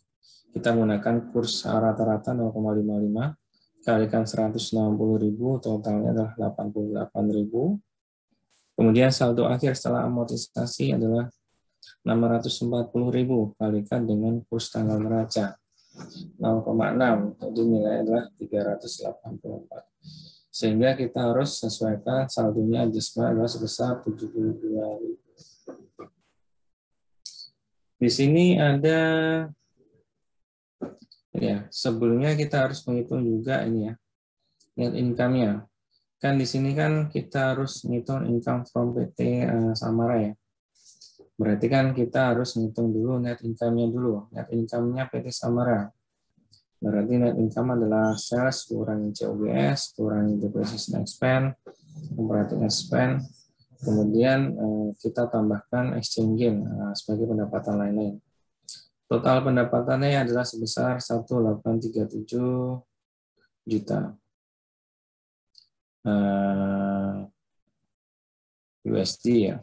kita menggunakan kurs rata-rata 0,55 kalikan 160.000, totalnya adalah 88.000. Kemudian saldo akhir setelah amortisasi adalah 640.000 kalikan dengan kurs tanggal neraca. 0,6. Jadi nilai adalah 384. Sehingga kita harus sesuaikan saldonya adjustment adalah sebesar 72.000. Di sini ada ya, sebelumnya kita harus menghitung juga ini ya, net income-nya. Kan di sini kan kita harus ngitung income from PT Samara ya. Berarti kan kita harus ngitung dulu net income-nya dulu. Net income-nya PT Samara. Berarti net income adalah sales kurangi COGS, kurangi depreciation expense, operating expense, kemudian kita tambahkan exchange gain sebagai pendapatan lain-lain. Total pendapatannya adalah sebesar 1.837 juta USD ya.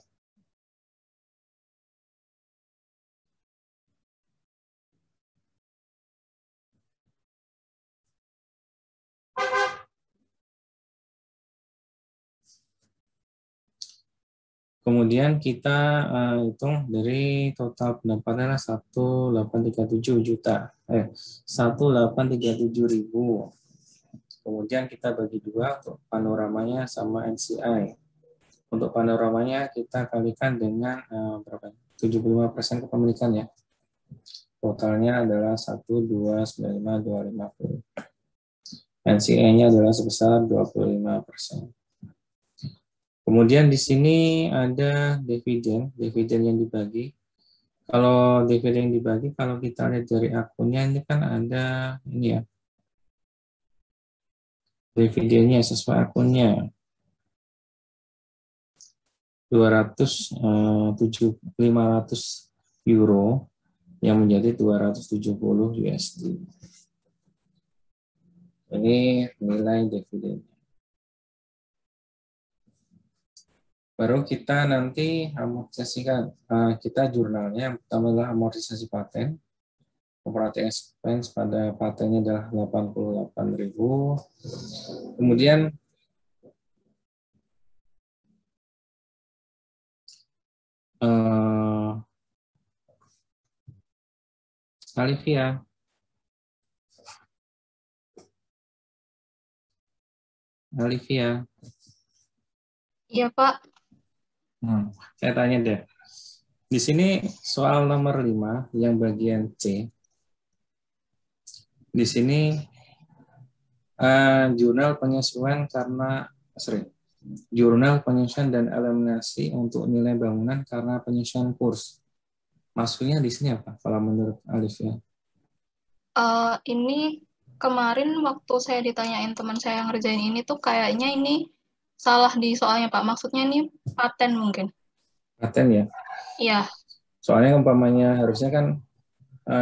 Kemudian kita hitung dari total pendapatannya 1.837 juta. 1.837.000. Kemudian kita bagi dua untuk panoramanya sama NCI. Untuk panoramanya kita kalikan dengan berapa? 75% kepemilikan ya. Totalnya adalah 1295250. NCI-nya adalah sebesar 25%. Kemudian di sini ada dividen yang dibagi. Kalau dividen yang dibagi, kalau kita lihat dari akunnya ini kan ada ini ya, dividennya sesuai akunnya 500 euro yang menjadi 270 USD. Ini nilai dividen. Baru kita nanti amortisasikan, kita jurnalnya yang pertama adalah amortisasi paten. Operating expense pada patennya adalah 88.000. Kemudian Alivia. Iya, Pak. Saya tanya deh. Di sini soal nomor 5 yang bagian C. Di sini jurnal penyesuaian jurnal penyesuaian dan eliminasi untuk nilai bangunan karena penyesuaian kurs. Maksudnya di sini apa kalau menurut Alivia? Ini kemarin waktu saya ditanyain teman saya yang ngerjain ini tuh kayaknya ini salah di soalnya, Pak. Maksudnya ini paten mungkin. Paten ya? Iya. Soalnya umpamanya harusnya kan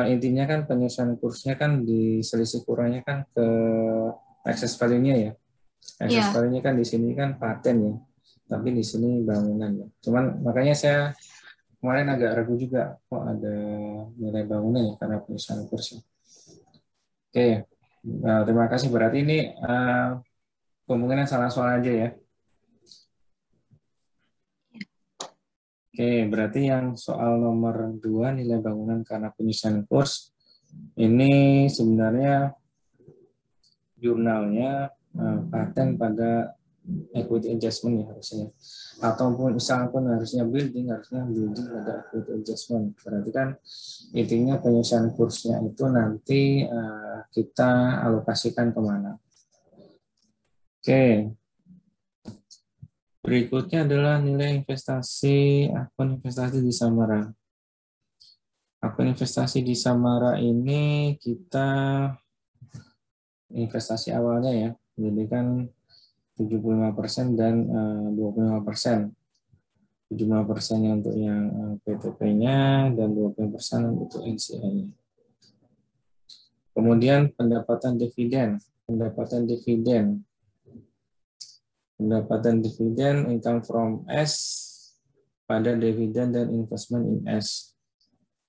intinya kan penyesuaian kursnya kan diselisih kurangnya kan ke excess value-nya ya. Excess value-nya kan di sini kan paten ya. Tapi di sini bangunan ya. Cuman makanya saya kemarin agak ragu juga kok ada nilai bangunan ya karena penyesuaian kursnya. Oke. Terima kasih. Berarti ini kemungkinan salah soal aja ya. Oke, berarti yang soal nomor 2 nilai bangunan karena penyesuaian kurs ini sebenarnya jurnalnya paten pada equity adjustment ya harusnya. Ataupun usaha pun harusnya building pada equity adjustment. Berarti kan intinya penyesuaian kursnya itu nanti kita alokasikan kemana. Oke. Berikutnya adalah nilai investasi akun investasi di Samara. Akun investasi di Samara ini kita investasi awalnya ya, jadi kan 75% dan 25%. 75% untuk yang PTP-nya dan 20% untuk NCI-nya. Kemudian pendapatan dividen. Pendapatan dividen income from S pada dividen dan investment in S.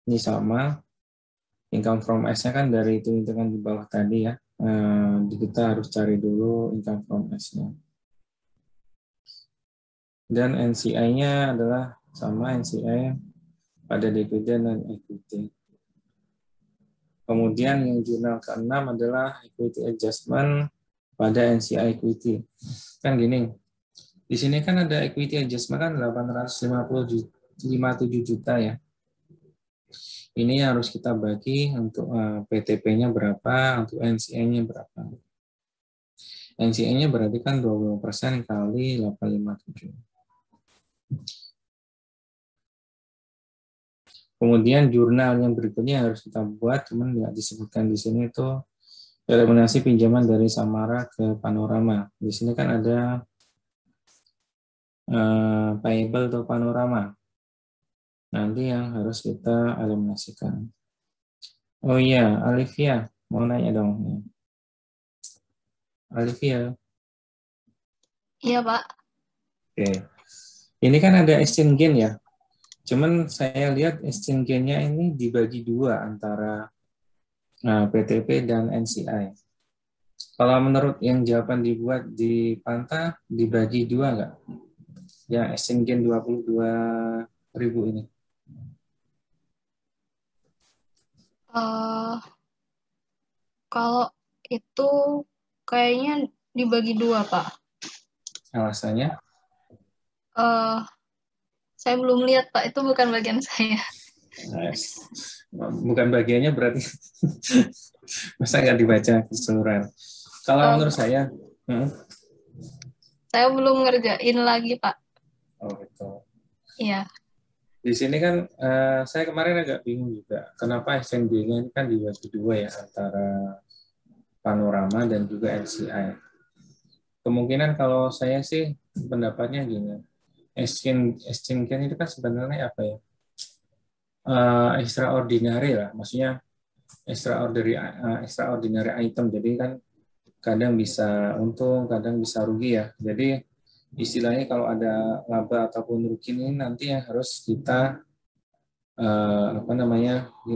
Ini sama. Income from S-nya kan dari hitungan di bawah tadi ya. Kita harus cari dulu income from S-nya. Dan NCI-nya adalah sama NCI pada dividen dan equity. Kemudian yang jurnal ke-6 adalah equity adjustment pada NCI equity. Kan gini, di sini kan ada equity adjustment kan 857 juta ya. Ini harus kita bagi untuk PTP-nya berapa, untuk NCI-nya berapa. NCI-nya berarti kan 20% kali 857. Kemudian jurnal yang berikutnya harus kita buat, cuman nggak disebutkan di sini itu eliminasi pinjaman dari Samara ke Panorama. Di sini kan ada payable atau Panorama. Nanti yang harus kita eliminasikan. Oh iya, Alivia mau nanya dong. Alivia. Iya, Pak. Oke. Ini kan ada exchange gain ya. Cuman saya lihat exchange gain-nya ini dibagi dua antara PTP dan NCI. Kalau menurut yang jawaban dibuat di Panta, dibagi dua nggak? Ya, exchange gain 22.000 ini. Kalau itu kayaknya dibagi dua, Pak. Alasannya? Saya belum lihat, Pak. Itu bukan bagian saya. Nice. Bukan bagiannya berarti masa nggak dibaca keseluruhan. Kalau menurut saya, saya belum ngerjain lagi, Pak. Oh gitu. Iya. Di sini kan saya kemarin agak bingung juga. Kenapa exchange-nya ini kan dibagi dua ya antara Panorama dan juga NCI. Kemungkinan kalau saya sih pendapatnya gini. Exchange gain itu kan sebenarnya apa ya? Extraordinary lah. Maksudnya extraordinary item. Jadi kan kadang bisa untung, kadang bisa rugi ya. Jadi istilahnya kalau ada laba ataupun rugi ini nanti yang harus kita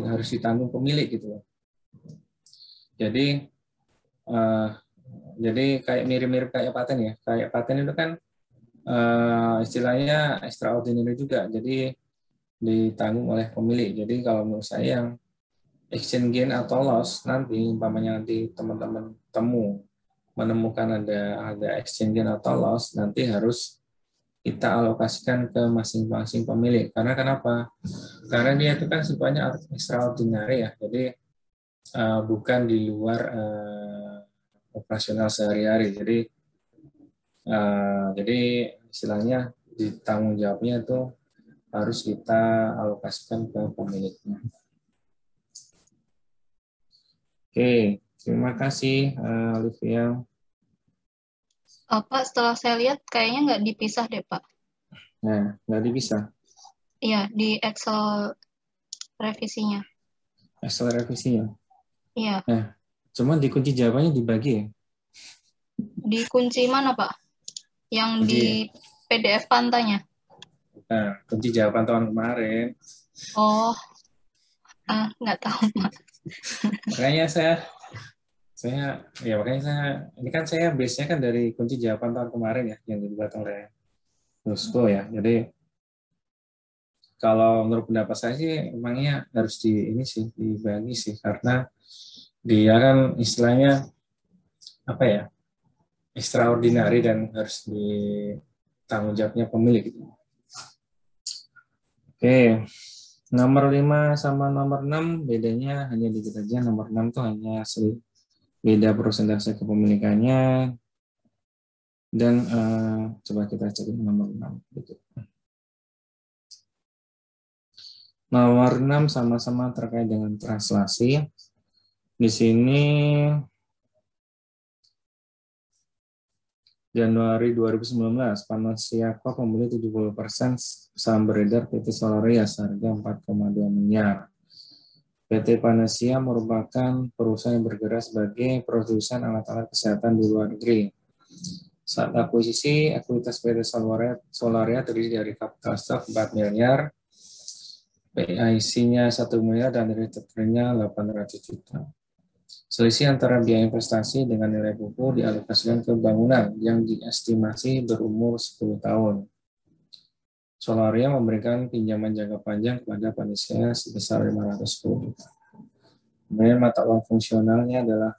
harus ditanggung pemilik gitu. Jadi kayak mirip-mirip kayak paten ya. Kayak paten itu kan istilahnya extraordinary juga. Jadi ditanggung oleh pemilik. Jadi kalau menurut saya yang exchange gain atau loss nanti umpamanya nanti teman-teman menemukan ada exchange gain atau loss, nanti harus kita alokasikan ke masing-masing pemilik. Karena kenapa? Karena dia itu kan sifatnya extraordinary ya. Jadi bukan di luar operasional sehari-hari. Jadi istilahnya di tanggung jawabnya itu harus kita alokasikan ke pemiliknya. Oke, terima kasih Olivia. Pak, setelah saya lihat kayaknya nggak dipisah deh, Pak. Nah, nggak dipisah. Iya, di Excel revisinya. Excel revisinya. Iya. Nah, cuma di kunci jawabannya dibagi ya? Di kunci mana, Pak? Yang Kunci, di PDF Pantanya? Nah, kunci jawaban tahun kemarin. Oh, nggak tahu, Pak. Makanya ini kan saya base-nya kan dari kunci jawaban tahun kemarin ya, yang dibuat oleh Nusko ya. Jadi kalau menurut pendapat saya sih emangnya harus dibagi sih, karena dia kan istilahnya apa ya, extraordinary dan harus ditanggung jawabnya pemilik. Oke, nomor 5 sama nomor 6 bedanya hanya dikit aja. Nomor 6 tuh hanya beda persentase kepemilikannya. Dan coba kita cek nomor 6. Nomor 6 sama-sama terkait dengan translasi. Di sini Januari 2019, Panasya Corp membeli 70% saham beredar PT Solaria seharga 4,2 miliar. PT Panasya merupakan perusahaan yang bergerak sebagai produsen alat-alat kesehatan di luar negeri. Saat akuisisi, ekuitas PT Solaria terdiri dari kapital stok 4 miliar, PIC-nya 1 miliar, dan return-nya 800 juta. Selisih antara biaya investasi dengan nilai buku dialokasikan ke bangunan yang diestimasi berumur 10 tahun. Solaria memberikan pinjaman jangka panjang kepada Panasya sebesar 510 juta. Kemudian mata uang fungsionalnya adalah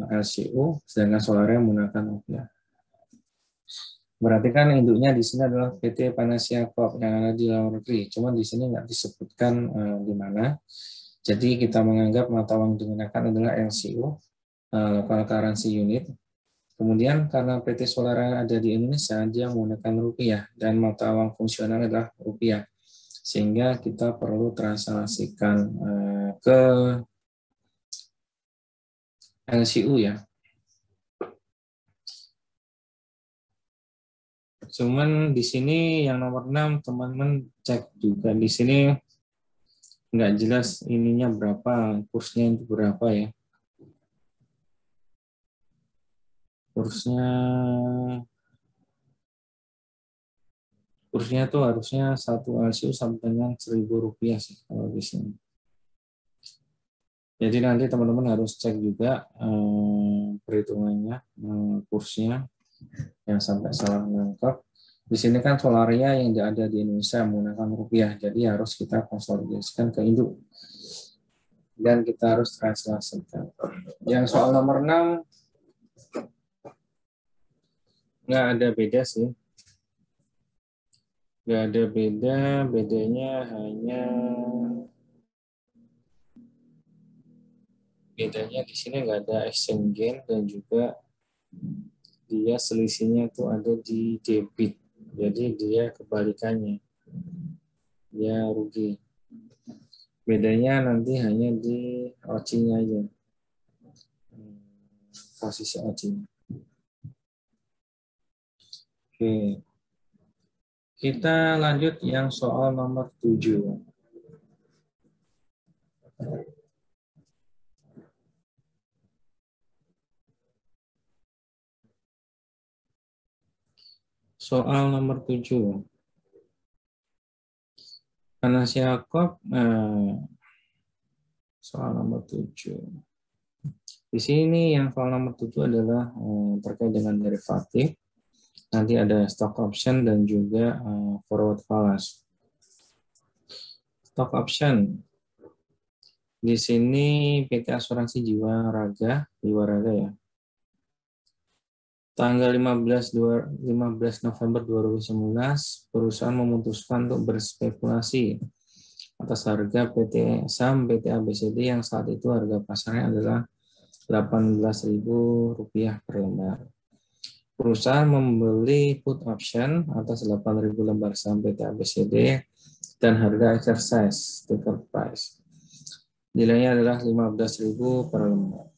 LCU, sedangkan solarnya menggunakan rupiah. Berarti kan induknya di sini adalah PT Panacea Corp yang ada di luar negeri. Cuma di sini nggak disebutkan di mana. Jadi kita menganggap mata uang digunakan adalah LCU, local currency unit. Kemudian karena PT Solara ada di Indonesia, dia menggunakan rupiah dan mata uang fungsional adalah rupiah. Sehingga kita perlu translasikan ke LCU ya. Cuman di sini yang nomor 6 teman-teman cek juga di sini nggak jelas ininya berapa, kursnya itu berapa ya. Kursnya tuh harusnya satu LCU sampai dengan Rp1.000 sih kalau di sini. Jadi nanti teman-teman harus cek juga perhitungannya, kursnya yang sampai salah menangkap. Di sini kan Solaria yang ada di Indonesia menggunakan rupiah, jadi harus kita konsolidasikan ke induk. Dan kita harus translasikan. Yang soal nomor 6, nggak ada beda sih. Nggak ada beda, bedanya di sini nggak ada exchange gain dan juga dia selisihnya itu ada di debit. Jadi dia kebalikannya. Dia rugi. Bedanya nanti hanya di OC-nya aja. Posisi OC-nya. Oke. Kita lanjut yang soal nomor 7. Soal nomor 7. Panacea Corp, soal nomor 7. Di sini yang soal nomor 7 adalah terkait dengan derivatif. Nanti ada stock option dan juga forward fallacy. Stock option. Di sini PT Asuransi Jiwa Raga ya. Tanggal 15 November 2019, perusahaan memutuskan untuk berspekulasi atas harga saham PT ABCD yang saat itu harga pasarnya adalah Rp18.000 per lembar. Perusahaan membeli put option atas 8.000 lembar saham PT ABCD dan harga exercise sticker price. Nilainya adalah 15.000 per lembar.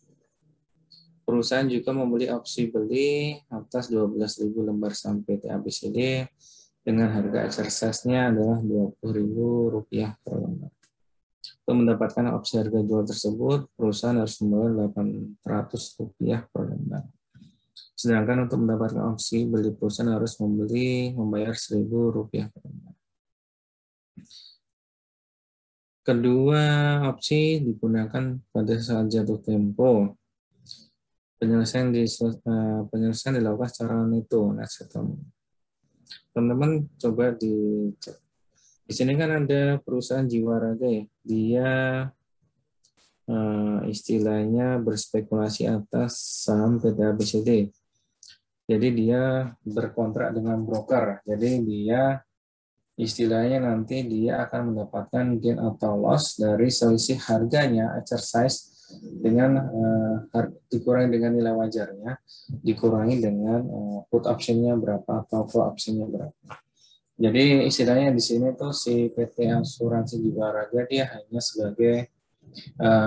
Perusahaan juga membeli opsi beli atas 12.000 lembar saham PT ABCD dengan harga exercise-nya adalah Rp20.000 per lembar. Untuk mendapatkan opsi harga jual tersebut, perusahaan harus membayar Rp800 per lembar. Sedangkan untuk mendapatkan opsi beli, perusahaan harus membayar Rp1.000 per lembar. Kedua opsi digunakan pada saat jatuh tempo. Penyelesaian dilakukan secara neto, net settlement. Teman-teman coba dicek. Di sini kan ada perusahaan Jiwa Raga ya. Dia istilahnya berspekulasi atas saham PT ABCD. Jadi dia berkontrak dengan broker. Jadi dia istilahnya nanti dia akan mendapatkan gain atau loss dari selisih harganya exercise dengan dikurangi dengan nilai wajarnya, dikurangi dengan put optionnya berapa atau call optionnya berapa. Jadi istilahnya di sini tuh si PT Asuransi Jiwa Raga dia hanya sebagai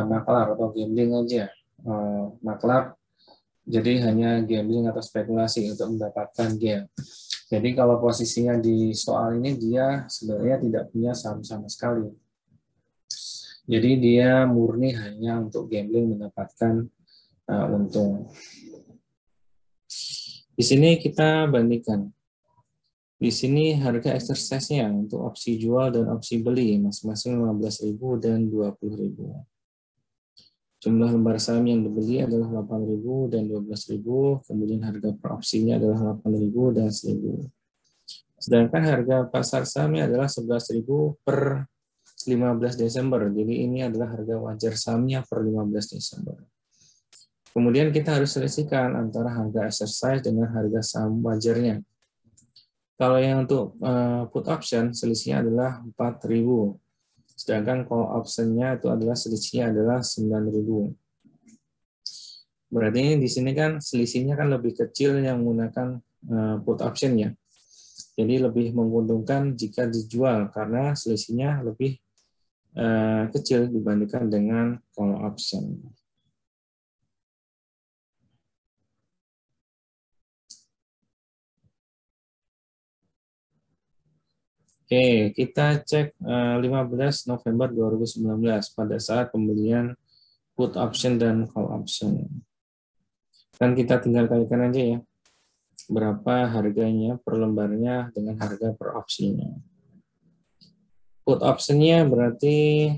maklar atau gambling aja, maklar. Jadi hanya gambling atau spekulasi untuk mendapatkan gain. Jadi kalau posisinya di soal ini dia sebenarnya tidak punya saham sama sekali. Jadi dia murni hanya untuk gambling mendapatkan untung. Di sini kita bandingkan. Di sini harga exercise-nya untuk opsi jual dan opsi beli masing-masing 15.000 dan 20.000. Jumlah lembar saham yang dibeli adalah 8.000 dan 12.000, kemudian harga per opsinya adalah 8.000 dan 1.000. Sedangkan harga pasar sahamnya adalah 11.000 per 15 Desember. Jadi ini adalah harga wajar sahamnya per 15 Desember. Kemudian kita harus selisihkan antara harga exercise dengan harga saham wajarnya. Kalau yang untuk put option, selisihnya adalah 4.000. Sedangkan call option-nya itu adalah selisihnya adalah 9.000. Berarti di sini kan selisihnya kan lebih kecil yang menggunakan put option-nya. Jadi lebih menguntungkan jika dijual karena selisihnya lebih kecil dibandingkan dengan call option. Oke, kita cek 15 November 2019 pada saat pembelian put option dan call option. Dan kita tinggal kalikan aja ya, berapa harganya per lembarnya dengan harga per opsinya. Put optionnya berarti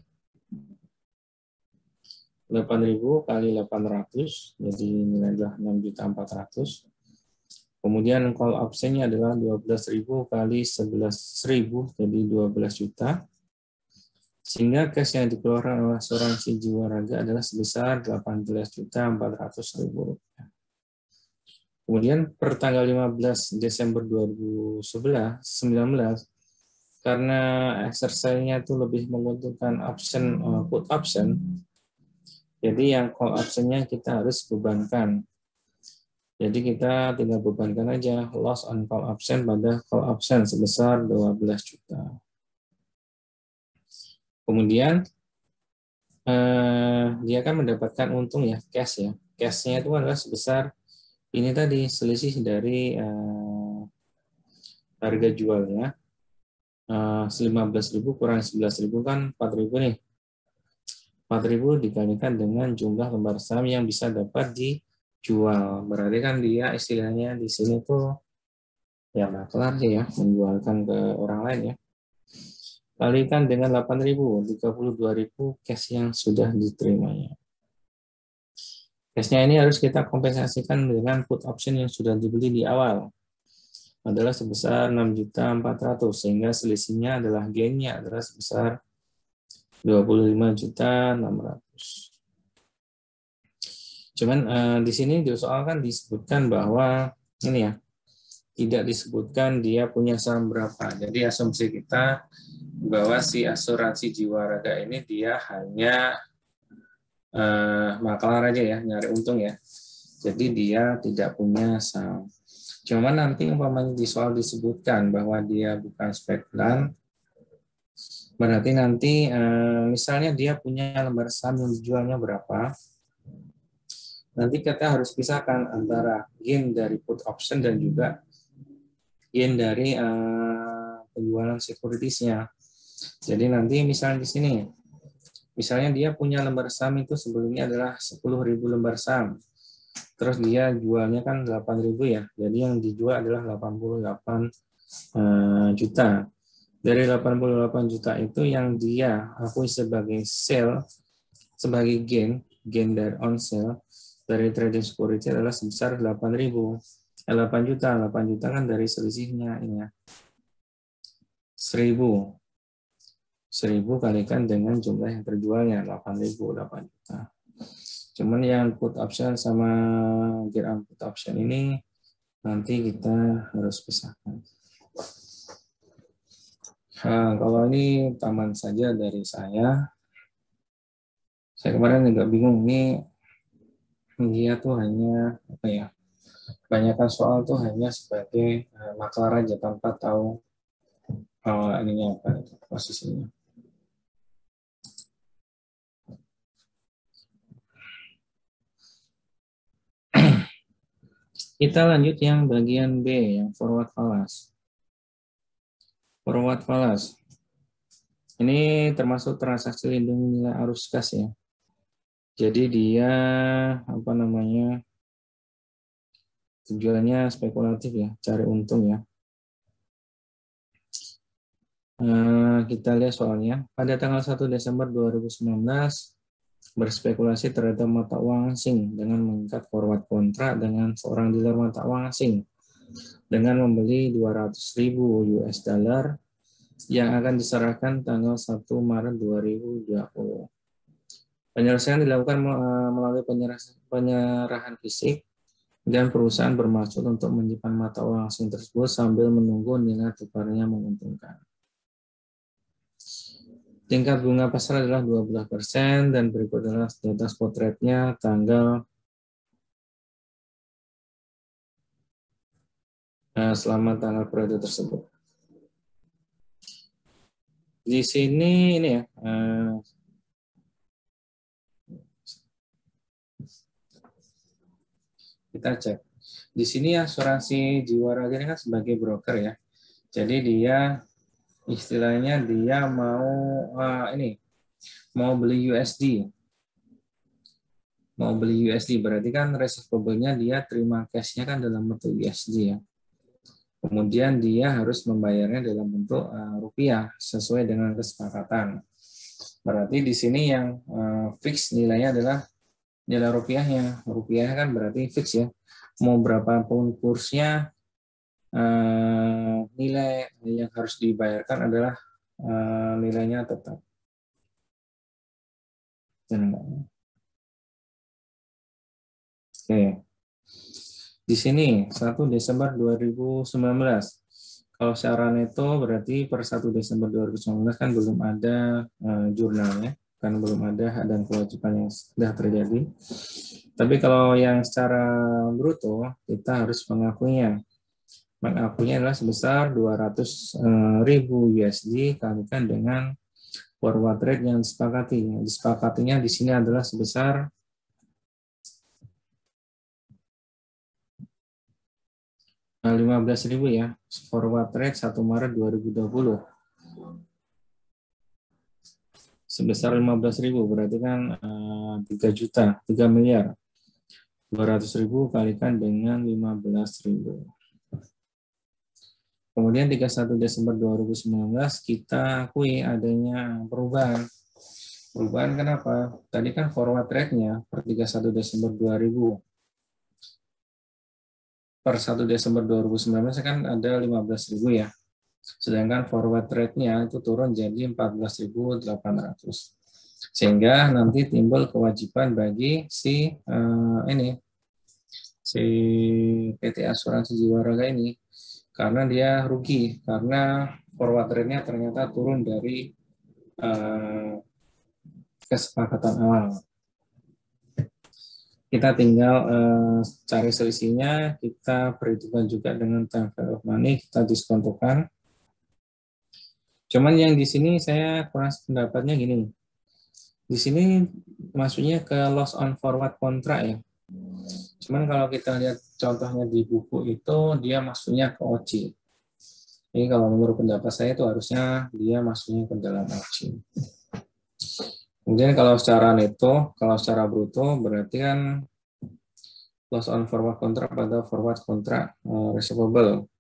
8.000 kali 800, jadi nilainya 6.400.000. Kemudian call option-nya adalah 12.000 kali 11.000, jadi 12 juta. Sehingga cash yang dikeluarkan oleh asuransi jiwa raga adalah sebesar 18.400.000 rupiah. Kemudian per tanggal 15 Desember 2019, karena exercise-nya itu lebih menguntungkan option put option, jadi yang call option-nya kita harus bebankan. Jadi kita tinggal bebankan aja loss on call option pada call option sebesar 12 juta. Kemudian dia akan mendapatkan untung ya, cash ya. Cash-nya itu adalah sebesar ini tadi selisih dari harga jualnya. 15.000 kurang 11.000 kan 4.000 nih. 4.000 dikalikan dengan jumlah lembar saham yang bisa dapat dijual. Berarti kan dia istilahnya di sini tuh ya maklar ya, menjualkan ke orang lain ya. Kalikan dengan 8.000, 32.000 cash yang sudah diterimanya. Cashnya ini harus kita kompensasikan dengan put option yang sudah dibeli di awal. Adalah sebesar 6.400.000, sehingga selisihnya adalah gainnya adalah sebesar 25.600.000. Cuman di sini disoalkan disebutkan bahwa ini ya, tidak disebutkan dia punya saham berapa. Jadi asumsi kita bahwa si asuransi jiwa raga ini dia hanya maklar aja ya, nyari untung ya. Jadi dia tidak punya saham. Cuman nanti umpamanya di soal disebutkan bahwa dia bukan spekulan, berarti nanti misalnya dia punya lembar saham yang dijualnya berapa, nanti kita harus pisahkan antara gain dari put option dan juga gain dari penjualan securities-nya. Jadi nanti misalnya di sini, misalnya dia punya lembar saham itu sebelumnya adalah 10.000 lembar saham. Terus dia jualnya kan 8.000 ya. Jadi yang dijual adalah 88 juta. Dari 88 juta itu yang dia akui sebagai sale, sebagai gain dari on sale dari trading security adalah sebesar 8.000. 8 juta kan dari selisihnya ini ya. 1.000 kalikan dengan jumlah yang terjualnya 8.000, 8 juta. Cuman yang put option sama gain put option ini nanti kita harus pisahkan. Kalau ini taman saja dari saya. Saya kemarin agak bingung nih, dia tuh hanya apa ya? Kebanyakan soal tuh hanya sebagai maklar aja tanpa tahu ininya apa posisinya. Kita lanjut yang bagian B, yang forward fallacy. Forward fallacy. Ini termasuk transaksi lindung nilai arus kas ya. Jadi dia apa namanya? Tujuannya spekulatif ya, cari untung ya. Kita lihat soalnya. Pada tanggal 1 Desember 2019 berspekulasi terhadap mata uang asing dengan mengikat forward kontrak dengan seorang dealer mata uang asing dengan membeli 200.000 US dollar yang akan diserahkan tanggal 1 Maret 2020. Penyelesaian dilakukan melalui penyerahan fisik dan perusahaan bermaksud untuk menyimpan mata uang asing tersebut sambil menunggu nilai tukarnya menguntungkan. Tingkat bunga pasar adalah 12% dan berikut adalah data spot rate-nya tanggal selama tanggal periode tersebut. Di sini ini ya, kita cek. Di sini asuransi Jiwaraga ini kan sebagai broker ya. Jadi dia istilahnya dia mau beli USD. Mau beli USD berarti kan receivable-nya dia terima cash-nya kan dalam bentuk USD ya. Kemudian dia harus membayarnya dalam bentuk rupiah sesuai dengan kesepakatan. Berarti di sini yang fix nilainya adalah nilai rupiahnya. Rupiahnya kan berarti fix ya. Mau berapapun kursnya, nilai yang harus dibayarkan adalah nilainya tetap. Oke. Di sini 1 Desember 2019. Kalau secara neto berarti per 1 Desember 2019 kan belum ada jurnalnya, kan belum ada hak dan kewajiban yang sudah terjadi. Tapi kalau yang secara bruto kita harus mengakuinya. Mengakuinya adalah sebesar 200.000 USD kalikan dengan forward rate yang disepakati. Disepakatinya di sini adalah sebesar 15.000 ya, forward rate 1 Maret 2020. Sebesar 15.000 berarti kan 3 juta, 3 miliar. 200.000 kalikan dengan 15.000. Kemudian 31 Desember 2019 kita akui adanya perubahan. Perubahan kenapa? Tadi kan forward rate-nya per 31 Desember 2000. Per 1 Desember 2019 kan ada 15.000 ya. Sedangkan forward rate-nya itu turun jadi 14.800. Sehingga nanti timbul kewajiban bagi si PT Asuransi Jiwaraga ini karena dia rugi karena forward rate-nya ternyata turun dari kesepakatan awal. Kita tinggal cari selisihnya, kita perhitungkan juga dengan time value of money, kita diskontokan. Cuman yang di sini saya kurang pendapatnya gini. Di sini maksudnya ke loss on forward contract ya. Cuman kalau kita lihat contohnya di buku itu dia maksudnya ke OC. Jadi kalau menurut pendapat saya itu harusnya dia masuknya ke dalam OC. Kemudian kalau secara neto, kalau secara bruto berarti kan loss on forward contract pada forward contract receivable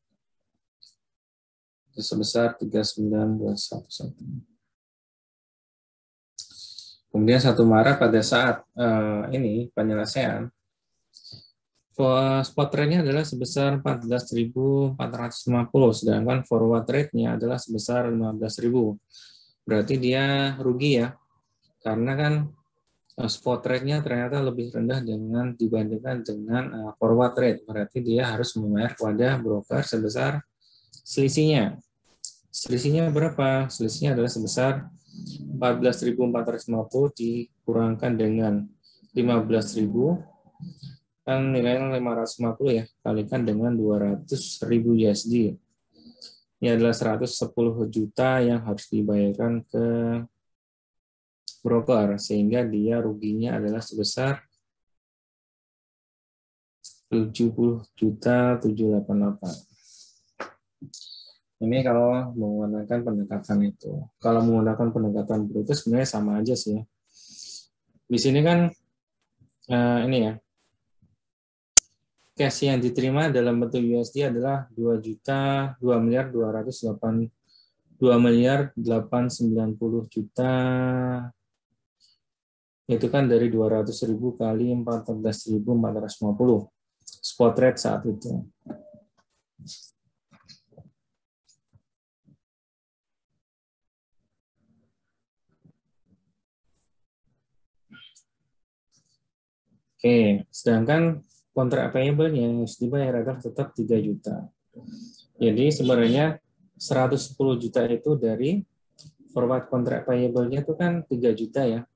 sebesar 39.211. Kemudian 1 Maret pada saat ini penyelesaian spot rate-nya adalah sebesar 14.450 sedangkan forward rate-nya adalah sebesar 15.000. Berarti dia rugi ya. Karena kan spot rate-nya ternyata lebih rendah dibandingkan dengan forward rate. Berarti dia harus membayar kepada broker sebesar selisihnya. Selisihnya berapa? Selisihnya adalah sebesar 14.450 dikurangkan dengan 15.000 kan nilainya 550 ya, kalikan dengan 200.000 USD. Ini adalah 110 juta yang harus dibayarkan ke broker sehingga dia ruginya adalah sebesar 70.788. Ini kalau menggunakan pendekatan itu. Kalau menggunakan pendekatan bruto sebenarnya sama aja sih ya. Di sini kan ini ya. Cash yang diterima dalam bentuk USD adalah 2.290.000 itu kan dari 200.000 kali 14.450 spot rate saat itu. Oke, sedangkan kontrak payable-nya yang harus dibayar adalah tetap 3 juta. Jadi sebenarnya 110 juta itu dari forward kontrak payable-nya itu kan 3 juta ya.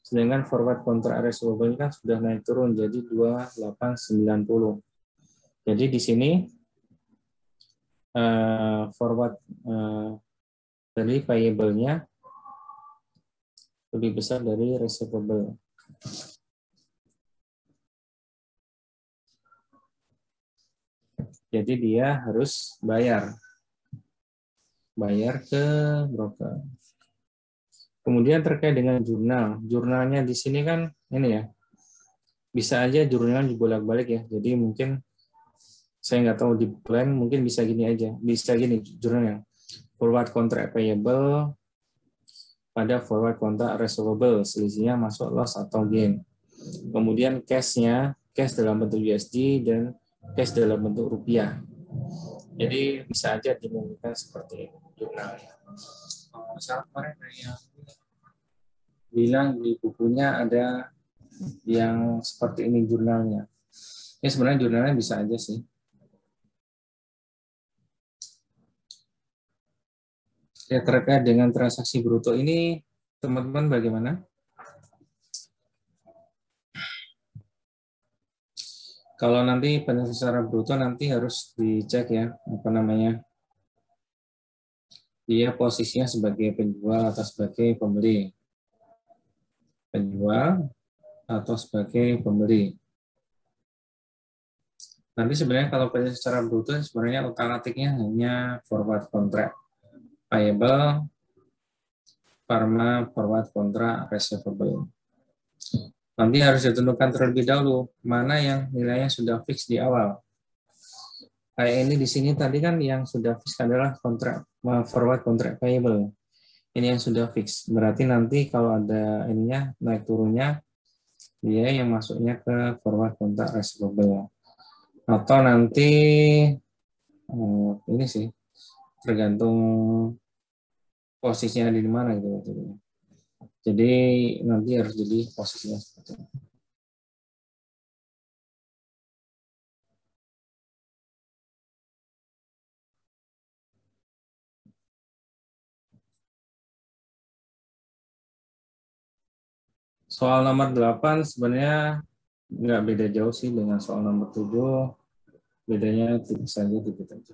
Sedangkan forward kontrak receivable-nya kan sudah naik turun jadi 2890. Jadi di sini forward dari payable-nya lebih besar dari receivable. Jadi dia harus bayar ke broker. Kemudian terkait dengan jurnal, jurnalnya di sini kan ini ya, bisa aja jurnal dibolak-balik ya. Jadi mungkin saya nggak tahu di plan, mungkin bisa gini aja, bisa gini jurnalnya, forward contract payable pada forward contract receivable, selisihnya masuk loss atau gain. Kemudian cash-nya, cash dalam bentuk USD dan cash dalam bentuk rupiah. Jadi bisa aja dimungkinkan seperti ini jurnalnya. Saya kemarin yang bilang di bukunya ada yang seperti ini jurnalnya. Ya sebenarnya jurnalnya bisa aja sih. Ya terkait dengan transaksi bruto ini teman-teman bagaimana? Kalau nanti penjualan secara bruto nanti harus dicek ya, apa namanya, dia posisinya sebagai penjual atau sebagai pembeli. Penjual atau sebagai pembeli. Nanti sebenarnya kalau penjualan secara bruto sebenarnya alternatifnya hanya forward contract payable, Pharma forward contract receivable. Nanti harus ditentukan terlebih dahulu mana yang nilainya sudah fix di awal. Kayak ini di sini tadi kan yang sudah fix adalah kontrak forward contract payable. Ini yang sudah fix. Berarti nanti kalau ada ininya naik turunnya dia yang masuknya ke forward contract receivable. Atau nanti ini sih tergantung posisinya di mana gitu. Jadi nanti harus jadi posisinya seperti itu. Soal nomor 8 sebenarnya nggak beda jauh sih dengan soal nomor 7. Bedanya tipis saja, dikit aja.